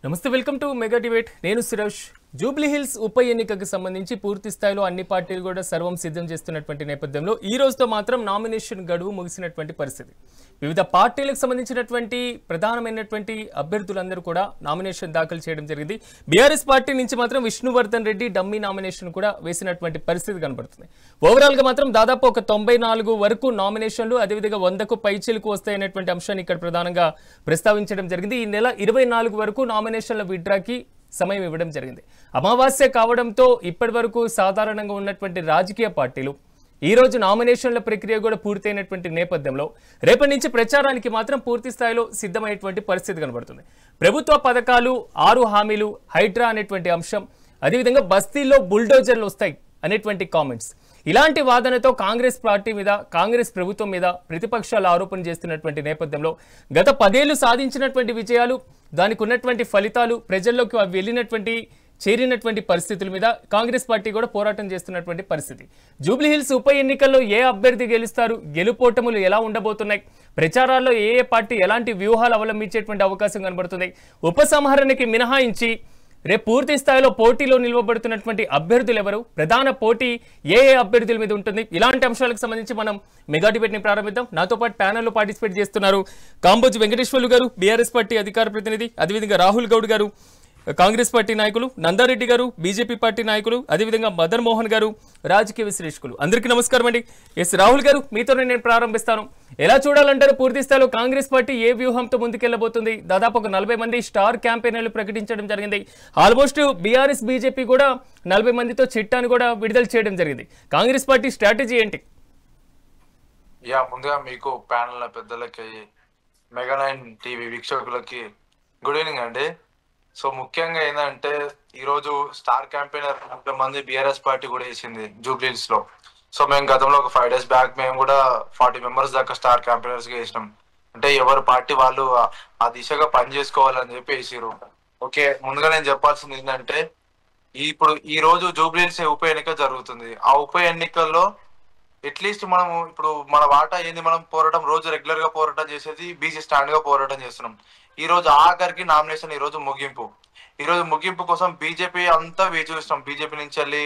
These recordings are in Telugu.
నమస్తే వెల్కమ్ టు మెగా డిబేట్ నేను సురేష్ జూబ్లీ హిల్స్ ఉప ఎన్నికకు సంబంధించి పూర్తి స్థాయిలో అన్ని పార్టీలు కూడా సర్వం సిద్ధం చేస్తున్నటువంటి నేపథ్యంలో ఈ రోజుతో మాత్రం నామినేషన్ గడువు ముగిసినటువంటి పరిస్థితి వివిధ పార్టీలకు సంబంధించినటువంటి ప్రధానమైనటువంటి అభ్యర్థులందరూ కూడా నామినేషన్ దాఖలు చేయడం జరిగింది బీఆర్ఎస్ పార్టీ నుంచి మాత్రం విష్ణువర్ధన్ రెడ్డి డమ్మీ నామినేషన్ కూడా వేసినటువంటి పరిస్థితి కనబడుతుంది ఓవరాల్ గా మాత్రం దాదాపు ఒక 94 వరకు నామినేషన్లు అదేవిధంగా 100కు పైచిలకు వస్తాయనేటువంటి అంశాన్ని ఇక్కడ ప్రధానంగా ప్రస్తావించడం జరిగింది ఈ నెల 24 వరకు నామినేషన్ల విత్డ్రాకి సమయం ఇవ్వడం జరిగింది అమావాస్య కావడంతో ఇప్పటివరకు సాధారణంగా ఉన్నటువంటి రాజకీయ పార్టీలు ఈ రోజు నామినేషన్ల ప్రక్రియ కూడా పూర్తయినటువంటి నేపథ్యంలో రేపటి నుంచి ప్రచారానికి మాత్రం పూర్తి స్థాయిలో సిద్ధమైనటువంటి పరిస్థితి కనబడుతుంది ప్రభుత్వ పథకాలు 6 హామీలు హైడ్రా అనేటువంటి అంశం అదేవిధంగా బస్తీల్లో బుల్డోజర్లు వస్తాయి అనేటువంటి కామెంట్స్ ఇలాంటి వాదనతో కాంగ్రెస్ పార్టీ మీద కాంగ్రెస్ ప్రభుత్వం మీద ప్రతిపక్షాలు ఆరోపణ చేస్తున్నటువంటి నేపథ్యంలో గత 10 ఏళ్లు సాధించినటువంటి విజయాలు దానికి ఉన్నటువంటి ఫలితాలు ప్రజల్లోకి వెళ్ళినటువంటి చేరినటువంటి పరిస్థితుల మీద కాంగ్రెస్ పార్టీ కూడా పోరాటం చేస్తున్నటువంటి పరిస్థితి జూబ్లీ హిల్స్ ఉప ఎన్నికల్లో ఏ అభ్యర్థి గెలుస్తారు గెలుపోటములు ఎలా ఉండబోతున్నాయి ప్రచారాల్లో ఏ పార్టీ ఎలాంటి వ్యూహాలు అవలంబించేటువంటి అవకాశం కనబడుతుంది ఉపసంహరణకి మినహాయించి రేపు పూర్తి స్థాయిలో పోటీలో నిలవబడుతున్నటువంటి అభ్యర్థులు ఎవరు ప్రధాన పోటీ ఏ అభ్యర్థుల మీద ఉంటుంది ఇలాంటి అంశాలకు సంబంధించి మనం మెగా డిబేట్ ని ప్రారంభిద్దాం నాతో పాటు ప్యానెల్లో పార్టిసిపేట్ చేస్తున్నారు కాంబోజు వెంకటేశ్వర్లు గారు బీఆర్ఎస్ పార్టీ అధికార ప్రతినిధి అదేవిధంగా రాహుల్ గౌడ్ గారు కాంగ్రెస్ పార్టీ నాయకులు నందారెడ్డి గారు బీజేపీ పార్టీ నాయకులు అదేవిధంగా మదన్ మోహన్ గారు రాజకీయ విశ్లేషకులు అందరికీ నమస్కారం అండి ఎస్ రాహుల్ గారు మీతోనే నేను ప్రారంభిస్తాను ఎలా చూడాలంటారు పూర్తి స్థాయిలో కాంగ్రెస్ పార్టీ ఏ వ్యూహంతో ముందుకెళ్లబోతుంది దాదాపు ఒక 40 మంది స్టార్ క్యాంపెయినర్లు ప్రకటించడం జరిగింది ఆల్మోస్ట్ బీఆర్ఎస్ బీజేపీ కూడా 40 మందితో చిట్టాను కూడా విడుదల చేయడం జరిగింది కాంగ్రెస్ పార్టీ స్ట్రాటజీ ఏంటి ముందుగా మీకు ప్యానల్ పెద్దలకి మెగా9 టీవీ వీక్షకులకి గుడ్ ఈవినింగ్ అండి సో ముఖ్యంగా ఏంటంటే ఈ రోజు స్టార్ క్యాంపెయినర్ 30 మంది బీఆర్ఎస్ పార్టీ కూడా వేసింది జూబ్లీ హిల్స్ లో సో మేము గతంలో ఒక 5 days బ్యాక్ మేము కూడా 40 మెంబర్స్ దాకా స్టార్ క్యాంపెయినర్స్ గా వేసినాం అంటే ఎవరి పార్టీ వాళ్ళు ఆ దిశగా పని చేసుకోవాలని చెప్పి వేసారు ఓకే ముందుగా నేను చెప్పాల్సింది ఏంటంటే ఇప్పుడు ఈ రోజు జూబ్లీ హిల్స్ ఉప ఎన్నిక జరుగుతుంది ఆ ఉప ఎన్నికల్లో అట్లీస్ట్ మనము ఇప్పుడు మన వాటా ఏంది మనం పోరాటం రోజు రెగ్యులర్ గా పోరాటం చేసేది బీసీ స్టాండ్ గా పోరాటం చేస్తున్నాం ఈ రోజు ఆఖరికి నామినేషన్ ఈ రోజు ముగింపు కోసం బీజేపీ అంతా వేచి చూసినాం బీజేపీ నుంచి వెళ్ళి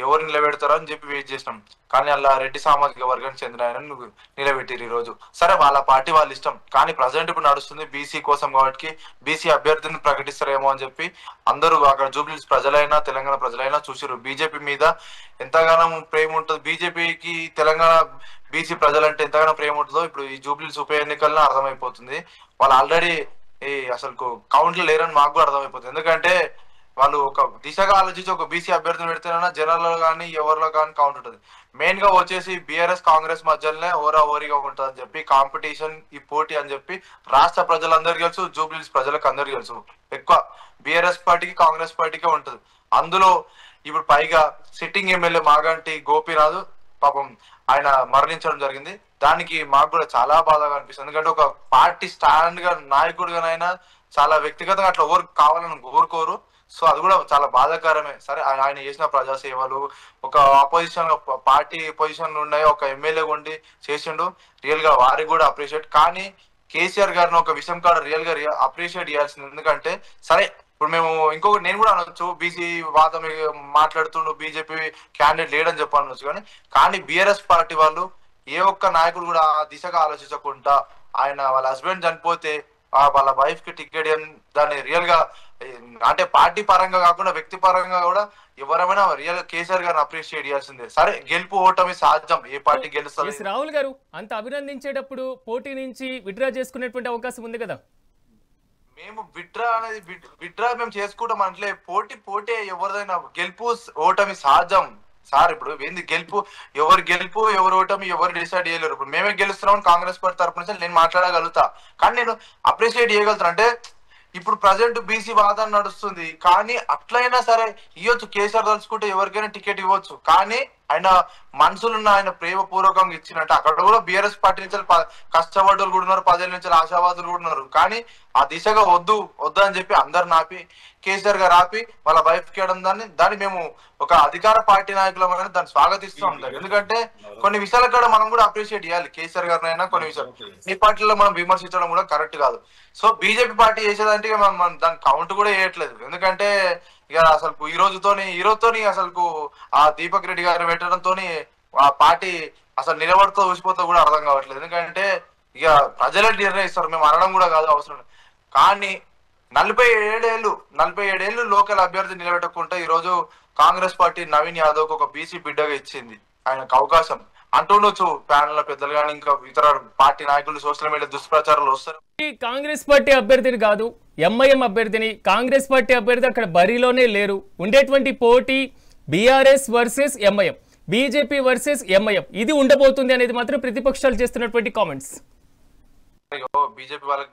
ఎవరు నిలబెడతారో అని చెప్పి వెయిట్ చేసినాం కానీ అలా రెడ్డి సామాజిక వర్గానికి చెందిన ఆయన నిలబెట్టిరు ఈ రోజు సరే వాళ్ళ పార్టీ వాళ్ళ ఇష్టం కానీ ప్రజెంట్ ఇప్పుడు నడుస్తుంది బీసీ కోసం కాబట్టి బీసీ అభ్యర్థిని ప్రకటిస్తారేమో అని చెప్పి అందరూ అక్కడ జూబ్లీ హిల్స్ ప్రజలైనా తెలంగాణ ప్రజలైనా చూసిరు బీజేపీ మీద ఎంతగానో ప్రేమ ఉంటుంది బీజేపీకి తెలంగాణ బీసీ ప్రజలంటే ఎంతగానో ప్రేమ ఉంటుందో ఇప్పుడు ఈ జూబ్లీ హిల్స్ ఉప ఎన్నికల్లో అర్థమైపోతుంది వాళ్ళు ఆల్రెడీ అసలు కౌంట్లు లేరని మాకు కూడా అర్థమైపోతుంది ఎందుకంటే వాళ్ళు ఒక దిశగా ఆలోచించి ఒక బీసీ అభ్యర్థిని పెడితేనన్నా జనాల్లో కానీ ఎవరిలో కానీ కౌంట్ ఉంటుంది మెయిన్ గా వచ్చేసి బీఆర్ఎస్ కాంగ్రెస్ మధ్యలోనే ఓరిగా ఉంటుంది అని చెప్పి కాంపిటీషన్ ఈ పోటీ అని చెప్పి రాష్ట్ర ప్రజలందరికీ తెలుసు జూబ్లీ హిల్స్ ప్రజలకు అందరికీ తెలుసు ఎక్కువ బీఆర్ఎస్ పార్టీకి కాంగ్రెస్ పార్టీకే ఉంటుంది అందులో ఇప్పుడు పైగా సిట్టింగ్ ఎమ్మెల్యే మాగంటి గోపీనాథ్ పాపం ఆయన మరణించడం జరిగింది దానికి మాకు కూడా చాలా బాధగా అనిపిస్తుంది ఎందుకంటే ఒక పార్టీ స్టాండ్ గా నాయకుడిగానైనా చాలా వ్యక్తిగతంగా అట్లా ఎవరు కావాలని కోరుకోరు సో అది కూడా చాలా బాధాకరమే సరే ఆయన చేసిన ప్రజాసేవలు ఒక అపోజిషన్ పార్టీ పొజిషన్ ఉన్నాయి ఒక ఎమ్మెల్యే ఉండి చేసిండు రియల్ గా వారికి కూడా అప్రిషియేట్ కానీ కేసీఆర్ గారిని ఒక విషయం కాడ రియల్ గా అప్రిషియేట్ చేయాల్సింది ఎందుకంటే సరే ఇప్పుడు మేము ఇంకొకటి నేను కూడా అనొచ్చు బీసీ వాదం మాట్లాడుతుండు బీజేపీ క్యాండిడేట్ లేడని చెప్పనొచ్చు కానీ బీఆర్ఎస్ పార్టీ వాళ్ళు ఏ ఒక్క నాయకుడు కూడా ఆ దిశగా ఆలోచించకుండా ఆయన వాళ్ళ హస్బెండ్ చనిపోతే వాళ్ళ వైఫ్ కి టికెట్ దాన్ని రియల్ గా అంటే పార్టీ పరంగా కాకుండా వ్యక్తి పరంగా కూడా ఎవరైనా రియల్ కేసీఆర్ గారిని అప్రిషియేట్ చేయాల్సిందే సరే గెలుపు ఓటమి సాధ్యం ఏ పార్టీ గెలుస్తుంది రాహుల్ గారు అంత అభినందించేటప్పుడు పోటీ నుంచి విత్డ్రా చేసుకునేటువంటి అవకాశం ఉంది కదా మేము విత్డ్రా మేము చేసుకుంటాం అంటే పోటీ ఎవరిదైనా గెలుపు ఓటమి సాధ్యం సార్ ఇప్పుడు ఏంది ఎవరు గెలుపు ఎవరు ఓటమి ఎవరు డిసైడ్ చేయలేరు ఇప్పుడు మేమే గెలుస్తున్నాం కాంగ్రెస్ పార్టీ తరపు నుంచి నేను మాట్లాడగలుగుతా కానీ నేను అప్రిషియేట్ చేయగలుగుతాను అంటే ఇప్పుడు ప్రజెంట్ బీసీ వాదన నడుస్తుంది కానీ అట్లయినా సరే ఇవ్వచ్చు కేసీఆర్ తలుచుకుంటే ఎవరికైనా టికెట్ ఇవ్వచ్చు కానీ ఆయన మనసులున్న ఆయన ప్రేమపూర్వకంగా ఇచ్చినట్టు అక్కడ కూడా బీఆర్ఎస్ పార్టీ నుంచి కష్టపడ్డలు కూడా ఉన్నారు, 10 ఏళ్ళ నుంచి ఆశావాదులు కూడా ఉన్నారు. కానీ ఆ దిశగా వద్దు అని చెప్పి అందరు ఆపి కేసీఆర్ గారు ఆపి వాళ్ళ వైఫ్ కేయడం దాన్ని మేము ఒక అధికార పార్టీ నాయకులం అనేది దాన్ని స్వాగతిస్తూ ఉంటాం. ఎందుకంటే కొన్ని విషయాల కూడా మనం కూడా అప్రిషియేట్ చేయాలి కేసీఆర్ గారిని అయినా. కొన్ని విషయాలు ఈ పార్టీలో మనం విమర్శించడం కూడా కరెక్ట్ కాదు. సో బీజేపీ పార్టీ చేసేదంటే మనం దాని కౌంట్ కూడా వేయట్లేదు. ఎందుకంటే ఇక అసలు ఈ రోజుతోని అసలు ఆ దీపక్ రెడ్డి గారు పెట్టడంతో ఆ పార్టీ అసలు నిలబడుతూ ఊసిపోతూ కూడా అర్థం కావట్లేదు. ఎందుకంటే ఇక ప్రజలే నిర్ణయిస్తారు, మేము అనడం కూడా కాదు అవసరం. కానీ 47 ఏళ్ళు లోకల్ అభ్యర్థి నిలబెట్టకుండా ఈ రోజు కాంగ్రెస్ పార్టీ నవీన్ యాదవ్ ఒక బీసీ బిడ్డగా ఇచ్చింది ఆయనకు అవకాశం అంటుండొచ్చు. ప్యానల్ పెద్దలు కానీ ఇంకా ఇతర పార్టీ నాయకులు సోషల్ మీడియా దుష్ప్రచారాలు వస్తారు. కాంగ్రెస్ పార్టీ అభ్యర్థిని కాదు, ఎంఐఎం అభ్యర్థిని. కాంగ్రెస్ పార్టీ అభ్యర్థి అక్కడ బరిలోనే లేరు. ఉండేటువంటి పోటీ BRS versus MIM, BJP versus MIM, ఇది ఉండబోతుంది అనేది మాత్రం ప్రతిపక్షాలు చేస్తున్నటువంటి కామెంట్స్. బీజేపీ వాళ్ళకి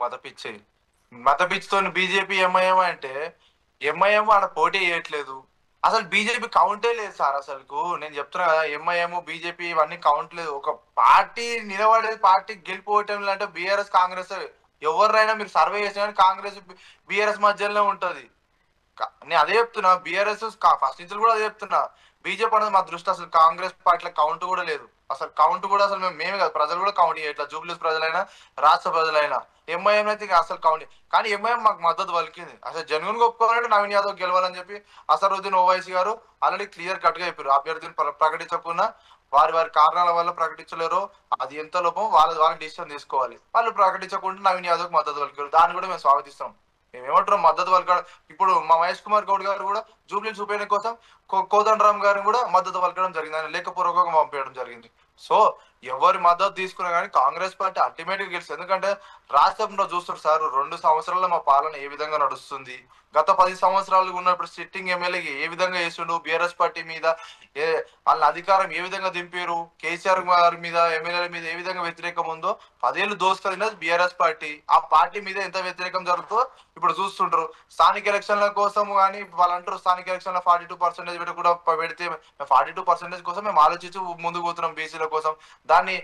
మతపిచ్చితో బీజేపీ ఎంఐఎం అంటే ఎంఐఎం ఆడ పోటీ చేయట్లేదు. అసలు బీజేపీ కౌంటే లేదు సార్. అసలు నేను చెప్తున్నా కదా, ఎంఐఎం బీజేపీ ఇవన్నీ కౌంట్ లేదు. ఒక పార్టీ నిలబడేది, పార్టీ గెలిపోవటం అంటే బీఆర్ఎస్ కాంగ్రెస్ ఎవరైనా మీరు సర్వే చేసినా కానీ కాంగ్రెస్ బీఆర్ఎస్ మధ్యలోనే ఉంటది. నేను అదే చెప్తున్నా, బీఆర్ఎస్ ఫస్ట్ నుంచి కూడా అదే చెప్తున్నా. బీజేపీ అనేది మా దృష్టి అసలు కాంగ్రెస్ పార్టీలో కౌంట్ కూడా లేదు. అసలు కౌంట్ కూడా అసలు మేమే కాదు, ప్రజలు కూడా కౌంట్ చేయట్లేదు. జూబ్లీస్ ప్రజలైనా రాష్ట్ర ప్రజలైనా ఎంఐఎం అయితే అసలు కౌంట్. కానీ ఎంఐఎం మాకు మద్దతు పలికింది. అసలు జెన్యున్ గా ఒప్పుకోవాలంటే నవీన్ యాదవ్ గెలవాలని చెప్పి అసరుద్దీన్ ఓవైసీ గారు ఆల్రెడీ క్లియర్ కట్ గా చెప్పారు. అభ్యర్థిని ప్రకటించకుండా వారి కారణాల వల్ల ప్రకటించలేరు, అది ఎంత లోపం వాళ్ళ డిసిషన్ తీసుకోవాలి. వాళ్ళు ప్రకటించకుండా నవీన్ యాదవ్ మద్దతు పలికారు. దాన్ని కూడా మేము స్వాగతిస్తాం. మేమేమంటున్నాం, మద్దతు పలకడం. ఇప్పుడు మా మహేష్ కుమార్ గౌడ్ గారు కూడా జూబ్లీస్ ఉప ఎన్నిక కోసం కోదండరామ్ గారిని కూడా మద్దతు పలకడం జరిగింది, ఆయన లేఖపూర్వకంగా పంపించడం జరిగింది. సో ఎవరి మద్దతు తీసుకున్నా కానీ కాంగ్రెస్ పార్టీ అల్టిమేట్ గా గెలుస్తుంది. ఎందుకంటే రాష్ట్రంలో చూస్తారు సార్, 2 సంవత్సరాల్లో మా పాలన ఏ విధంగా నడుస్తుంది, గత 10 సంవత్సరాలు ఉన్నప్పుడు సిట్టింగ్ ఎమ్మెల్యేకి ఏ విధంగా చేస్తుండు, బీఆర్ఎస్ పార్టీ మీద వాళ్ళ అధికారం ఏ విధంగా దింపారు, కేసీఆర్ గారి మీద ఎమ్మెల్యేల మీద ఏ విధంగా వ్యతిరేకం ఉందో, 10 ఏళ్ళు దోసుకెళ్ళినది బీఆర్ఎస్ పార్టీ. ఆ పార్టీ మీద ఎంత వ్యతిరేకం జరుగుతుందో ఇప్పుడు చూస్తుంటారు. స్థానిక ఎలక్షన్ల కోసం కానీ వాళ్ళు అంటారు, స్థానిక ఎలక్షన్ల 42% కూడా పెడితే 42% కోసం మేము ఆలోచించి ముందుకు పోతున్నాం బీసీల కోసం. దాన్ని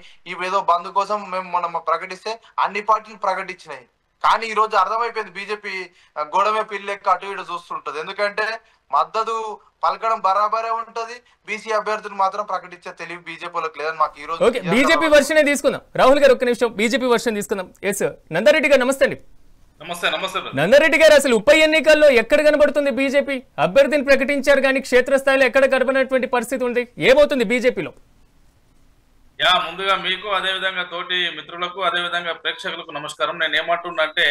ఏదో బంద్ కోసం మేము మనం ప్రకటిస్తే అన్ని పార్టీలు ప్రకటించినాయి. కానీ ఈ రోజు అర్థమైపోయింది, బీజేపీ గొడవ పిల్లెక్క అటు ఇటు చూస్తుంటది. ఎందుకంటే మద్దతు పలకడం బరాబరే ఉంటది, బీసీ అభ్యర్థులు మాత్రం ప్రకటించే తెలివి బీజేపీలకు లేదని మాకు ఈ రోజు. బీజేపీ వర్షనే తీసుకుందాం. రాహుల్ గారు ఒక్క నిమిషం బీజేపీ వర్షన్ తీసుకుందాం. ఎస్ నందారెడ్డి గారు నమస్తే అండి. నమస్తే. నందారెడ్డి గారు, అసలు ఉప ఎన్నికల్లో ఎక్కడ కనబడుతుంది బీజేపీ? అభ్యర్థిని ప్రకటించారు కానీ క్షేత్రస్థాయిలో ఎక్కడ కనబడినటువంటి పరిస్థితి ఉంది? ఏమవుతుంది బీజేపీలో? ముందుగా మీకు, అదేవిధంగా తోటి మిత్రులకు, అదేవిధంగా ప్రేక్షకులకు నమస్కారం. నేను ఏమంటున్నంటే,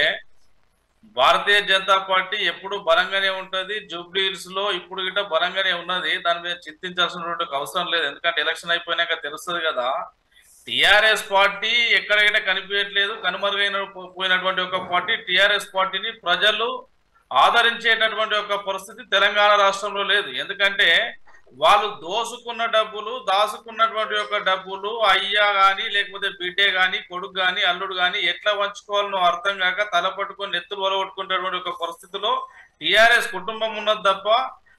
భారతీయ జనతా పార్టీ ఎప్పుడు బలంగానే ఉంటది. జూబ్లీహిల్స్ లో ఇప్పుడు గిట్ట బలంగానే ఉన్నది. దాని మీద చింతించాల్సినటువంటి అవసరం లేదు. ఎందుకంటే ఎలక్షన్ అయిపోయినాక తెలుస్తుంది కదా. టిఆర్ఎస్ పార్టీ ఎక్కడెక్కడ కనిపించట్లేదు, కనుమరుగైన పోయినటువంటి ఒక పార్టీ. టిఆర్ఎస్ పార్టీని ప్రజలు ఆదరించేటటువంటి ఒక పరిస్థితి తెలంగాణ రాష్ట్రంలో లేదు. ఎందుకంటే వాళ్ళు దోసుకున్న డబ్బులు, దాసుకున్నటువంటి యొక్క డబ్బులు అయ్యా కానీ, లేకపోతే బిడ్డే కానీ, కొడుకు కానీ, అల్లుడు కానీ ఎట్లా పంచుకోవాలనో అర్థం కాక తల పట్టుకొని నెత్తులు వలగొట్టుకున్నటువంటి ఒక పరిస్థితిలో టిఆర్ఎస్ కుటుంబం ఉన్నది తప్ప,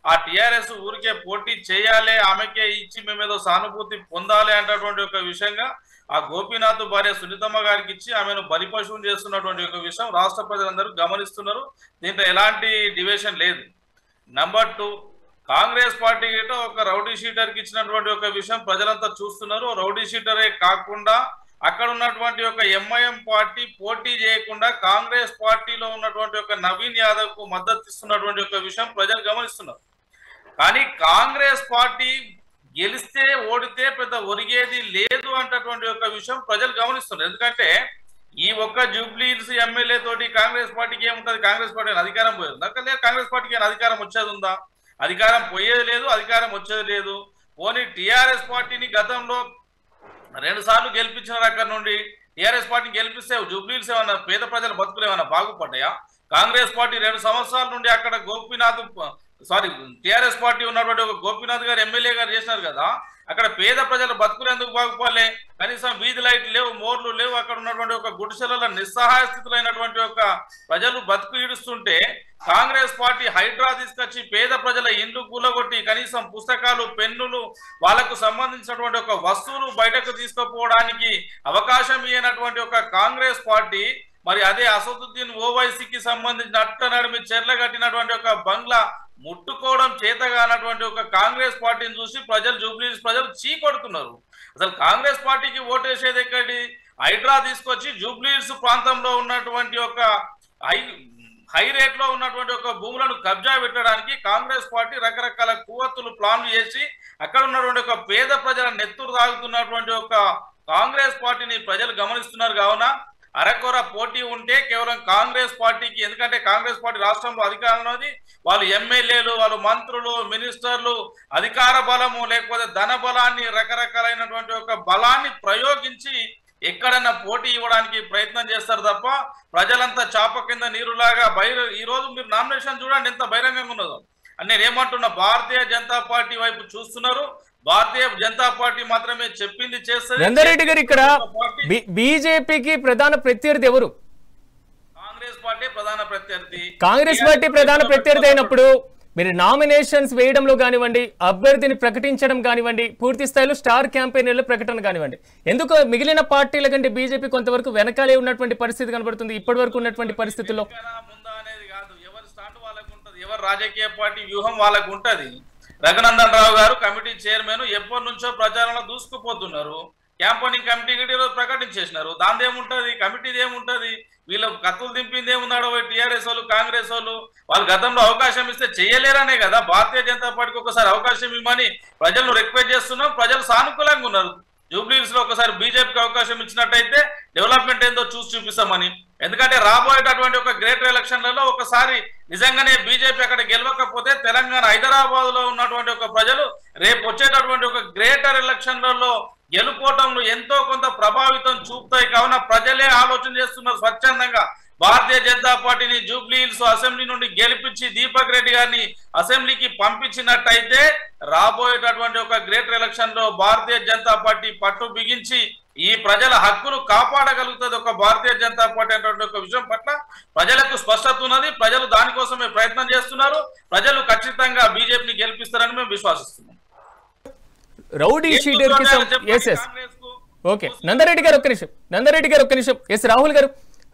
ఆ టిఆర్ఎస్ ఊరికే పోటీ చేయాలి, ఆమెకే ఇచ్చి మేమేదో సానుభూతి పొందాలి అంటటువంటి ఒక విషయంగా ఆ గోపీనాథ్ భార్య సునీతమ్మ గారికి ఇచ్చి ఆమెను బలిపశువుని చేస్తున్నటువంటి ఒక విషయం రాష్ట్ర ప్రజలందరూ గమనిస్తున్నారు. దీంట్లో ఎలాంటి డివిజన్ లేదు. నంబర్ 2, కాంగ్రెస్ పార్టీ గిట్ట ఒక రౌడీ షీటర్కి ఇచ్చినటువంటి ఒక విషయం ప్రజలంతా చూస్తున్నారు. రౌడీ షీటరే కాకుండా అక్కడ ఉన్నటువంటి ఒక ఎంఐఎం పార్టీ పోటీ చేయకుండా కాంగ్రెస్ పార్టీలో ఉన్నటువంటి ఒక నవీన్ యాదవ్ కు మద్దతు ఇస్తున్నటువంటి ఒక విషయం ప్రజలు గమనిస్తున్నారు. కానీ కాంగ్రెస్ పార్టీ గెలిస్తే ఓడితే పెద్ద ఒరిగేది లేదు అంటటువంటి ఒక విషయం ప్రజలు గమనిస్తున్నారు. ఎందుకంటే ఈ ఒక్క జూబ్లీహిల్స్ ఎమ్మెల్యే తోటి కాంగ్రెస్ పార్టీకి ఏముంటది? కాంగ్రెస్ పార్టీ అధికారం పోయేది అక్కడ, కాంగ్రెస్ పార్టీకి అధికారం వచ్చేది ఉందా? అధికారం పోయేది లేదు, అధికారం వచ్చేది లేదు. పోనీ టిఆర్ఎస్ పార్టీని గతంలో 2 సార్లు గెలిపించినారు. అక్కడ నుండి టిఆర్ఎస్ పార్టీని గెలిపిస్తే జూబ్లీహిల్స్ ఏమన్నా పేద ప్రజల బతుకులు ఏమన్నా బాగుపడ్డాయా? కాంగ్రెస్ పార్టీ 2 సంవత్సరాల నుండి అక్కడ టిఆర్ఎస్ పార్టీ ఉన్నటువంటి ఒక గోపీనాథ్ గారు ఎమ్మెల్యే గారు చేసినారు కదా, అక్కడ పేద ప్రజల బతుకులు ఎందుకు బాగుపడలే? కనీసం వీధి లైట్లు లేవు, మోర్లు లేవు. అక్కడ ఉన్నటువంటి ఒక గుడిసెలలో నిస్సహాయ స్థితిలో అయినటువంటి ఒక ప్రజలు బతుకు ఈడుస్తుంటే కాంగ్రెస్ పార్టీ హైడ్రా తీసుకొచ్చి పేద ప్రజల ఇండ్లు కూలగొట్టి కనీసం పుస్తకాలు పెన్నులు వాళ్లకు సంబంధించినటువంటి ఒక వస్తువులు బయటకు తీసుకుపోవడానికి అవకాశం ఇవ్వనటువంటి ఒక కాంగ్రెస్ పార్టీ మరి అదే అసదుద్దీన్ ఓవైసీకి సంబంధించిన అట్ట నడిమి చెర్ల కట్టినటువంటి ఒక బంగ్లా ముట్టుకోవడం చేతగానటువంటి ఒక కాంగ్రెస్ పార్టీని చూసి ప్రజలు జూబ్లీహిల్స్ ప్రజలు చీకొడుతున్నారు. అసలు కాంగ్రెస్ పార్టీకి ఓటేసేది ఎక్కడి? హైడ్రా తీసుకొచ్చి జూబ్లీహిల్స్ ప్రాంతంలో ఉన్నటువంటి ఒక హై రేట్ లో ఉన్నటువంటి ఒక భూములను కబ్జా పెట్టడానికి కాంగ్రెస్ పార్టీ రకరకాల కువత్తులు ప్లాన్లు చేసి అక్కడ ఉన్నటువంటి ఒక పేద ప్రజల నెత్తురు తాగుతున్నటువంటి ఒక కాంగ్రెస్ పార్టీని ప్రజలు గమనిస్తున్నారు. కావున అరకొర పోటీ ఉంటే కేవలం కాంగ్రెస్ పార్టీకి, ఎందుకంటే కాంగ్రెస్ పార్టీ రాష్ట్రంలో అధికారంలోది, వాళ్ళు ఎమ్మెల్యేలు, వాళ్ళు మంత్రులు, మినిస్టర్లు, అధికార బలము లేకపోతే ధన బలాన్ని రకరకాలైనటువంటి ఒక బలాన్ని ప్రయోగించి ఎక్కడన్నా పోటీ ఇవ్వడానికి ప్రయత్నం చేస్తారు తప్ప ప్రజలంతా చాప కింద నీరులాగా ఈ రోజు మీరు నామినేషన్ చూడండి ఎంత బహిరంగంగా ఉన్నదో. నేను ఏమంటున్నా, భారతీయ జనతా పార్టీ వైపు చూస్తున్నారు, భారతీయ జనతా పార్టీ మాత్రమే చెప్పింది చేస్తుంది. నందరెడ్డి గారు, ఇక్కడ బీజేపీకి ప్రధాన ప్రత్యర్థి ఎవరు? కాంగ్రెస్ పార్టీ ప్రధాన ప్రత్యర్థి. కాంగ్రెస్ పార్టీ ప్రధాన ప్రత్యర్థి అయినప్పుడు మీరు నామినేషన్స్ వేయడంలో కానివ్వండి, అభ్యర్థిని ప్రకటించడం కానివ్వండి, పూర్తి స్థాయిలో స్టార్ క్యాంపెయినర్ల ప్రకటన కానివ్వండి, ఎందుకు మిగిలిన పార్టీల కంటే బీజేపీ కొంతవరకు వెనకాలే ఉన్నటువంటి పరిస్థితి కనబడుతుంది ఇప్పటి వరకు ఉన్నటువంటి పరిస్థితుల్లో? ముందా అనేది కాదు, ఎవరి స్టాండ్ వాళ్ళకు ఉంటది, ఎవరి రాజకీయ పార్టీ వ్యూహం వాళ్ళకు ఉంటది. రఘునందన్ రావు గారు కమిటీ చైర్మన్ ఎప్పటి నుంచో ప్రచారంలో దూసుకుపోతున్నారు. క్యాంపెయినింగ్ కమిటీ ఈరోజు ప్రకటించేసినారు. దాని ఏముంటది, కమిటీది ఏముంటది, వీళ్ళ కత్తులు దింపింది ఏమున్నాడో టీఆర్ఎస్ వాళ్ళు, కాంగ్రెస్ వాళ్ళు గతంలో అవకాశం ఇస్తే చేయలేరనే కదా భారతీయ జనతా పార్టీకి ఒకసారి అవకాశం ఇవ్వమని ప్రజలను రిక్వెస్ట్ చేస్తున్నాం. ప్రజలు సానుకూలంగా ఉన్నారు. జూబ్లీహిల్స్ లో ఒకసారి బీజేపీకి అవకాశం ఇచ్చినట్టయితే డెవలప్మెంట్ ఏందో చూసి చూపిస్తామని. ఎందుకంటే రాబోయేటటువంటి ఒక గ్రేటర్ ఎలక్షన్లలో ఒకసారి నిజంగానే బీజేపీ అక్కడ గెలవకపోతే తెలంగాణ హైదరాబాద్ లో ఉన్నటువంటి ఒక ప్రజలు రేపు వచ్చేటటువంటి ఒక గ్రేటర్ ఎలక్షన్లలో గెలుపోవటంలో ఎంతో కొంత ప్రభావితం చూపుతాయి. కావున ప్రజలే ఆలోచన చేస్తున్నారు స్వచ్ఛందంగా భారతీయ జనతా పార్టీని జూబ్లీహిల్స్ అసెంబ్లీ నుండి గెలిపించి దీపక్ రెడ్డి గారిని అసెంబ్లీకి పంపించినట్టయితే రాబోయేటటువంటి ఒక గ్రేటర్ ఎలక్షన్ లో భారతీయ జనతా పార్టీ పట్టు బిగించి ఈ ప్రజల హక్కులు కాపాడగలుగుతుంది. ఒక భారతీయ జనతా పార్టీ అనేటువంటి ఒక విషయం పట్ల ప్రజలకు స్పష్టత ఉన్నది. ప్రజలు దానికోసమే ప్రయత్నం చేస్తున్నారు. ప్రజలు ఖచ్చితంగా బీజేపీని గెలిపిస్తారని మేము విశ్వసిస్తున్నాం. రౌడీ షీటర్ కి ఓకే నందరెడ్డి గారు ఒక్క నిమిషం. ఎస్ రాహుల్ గారు,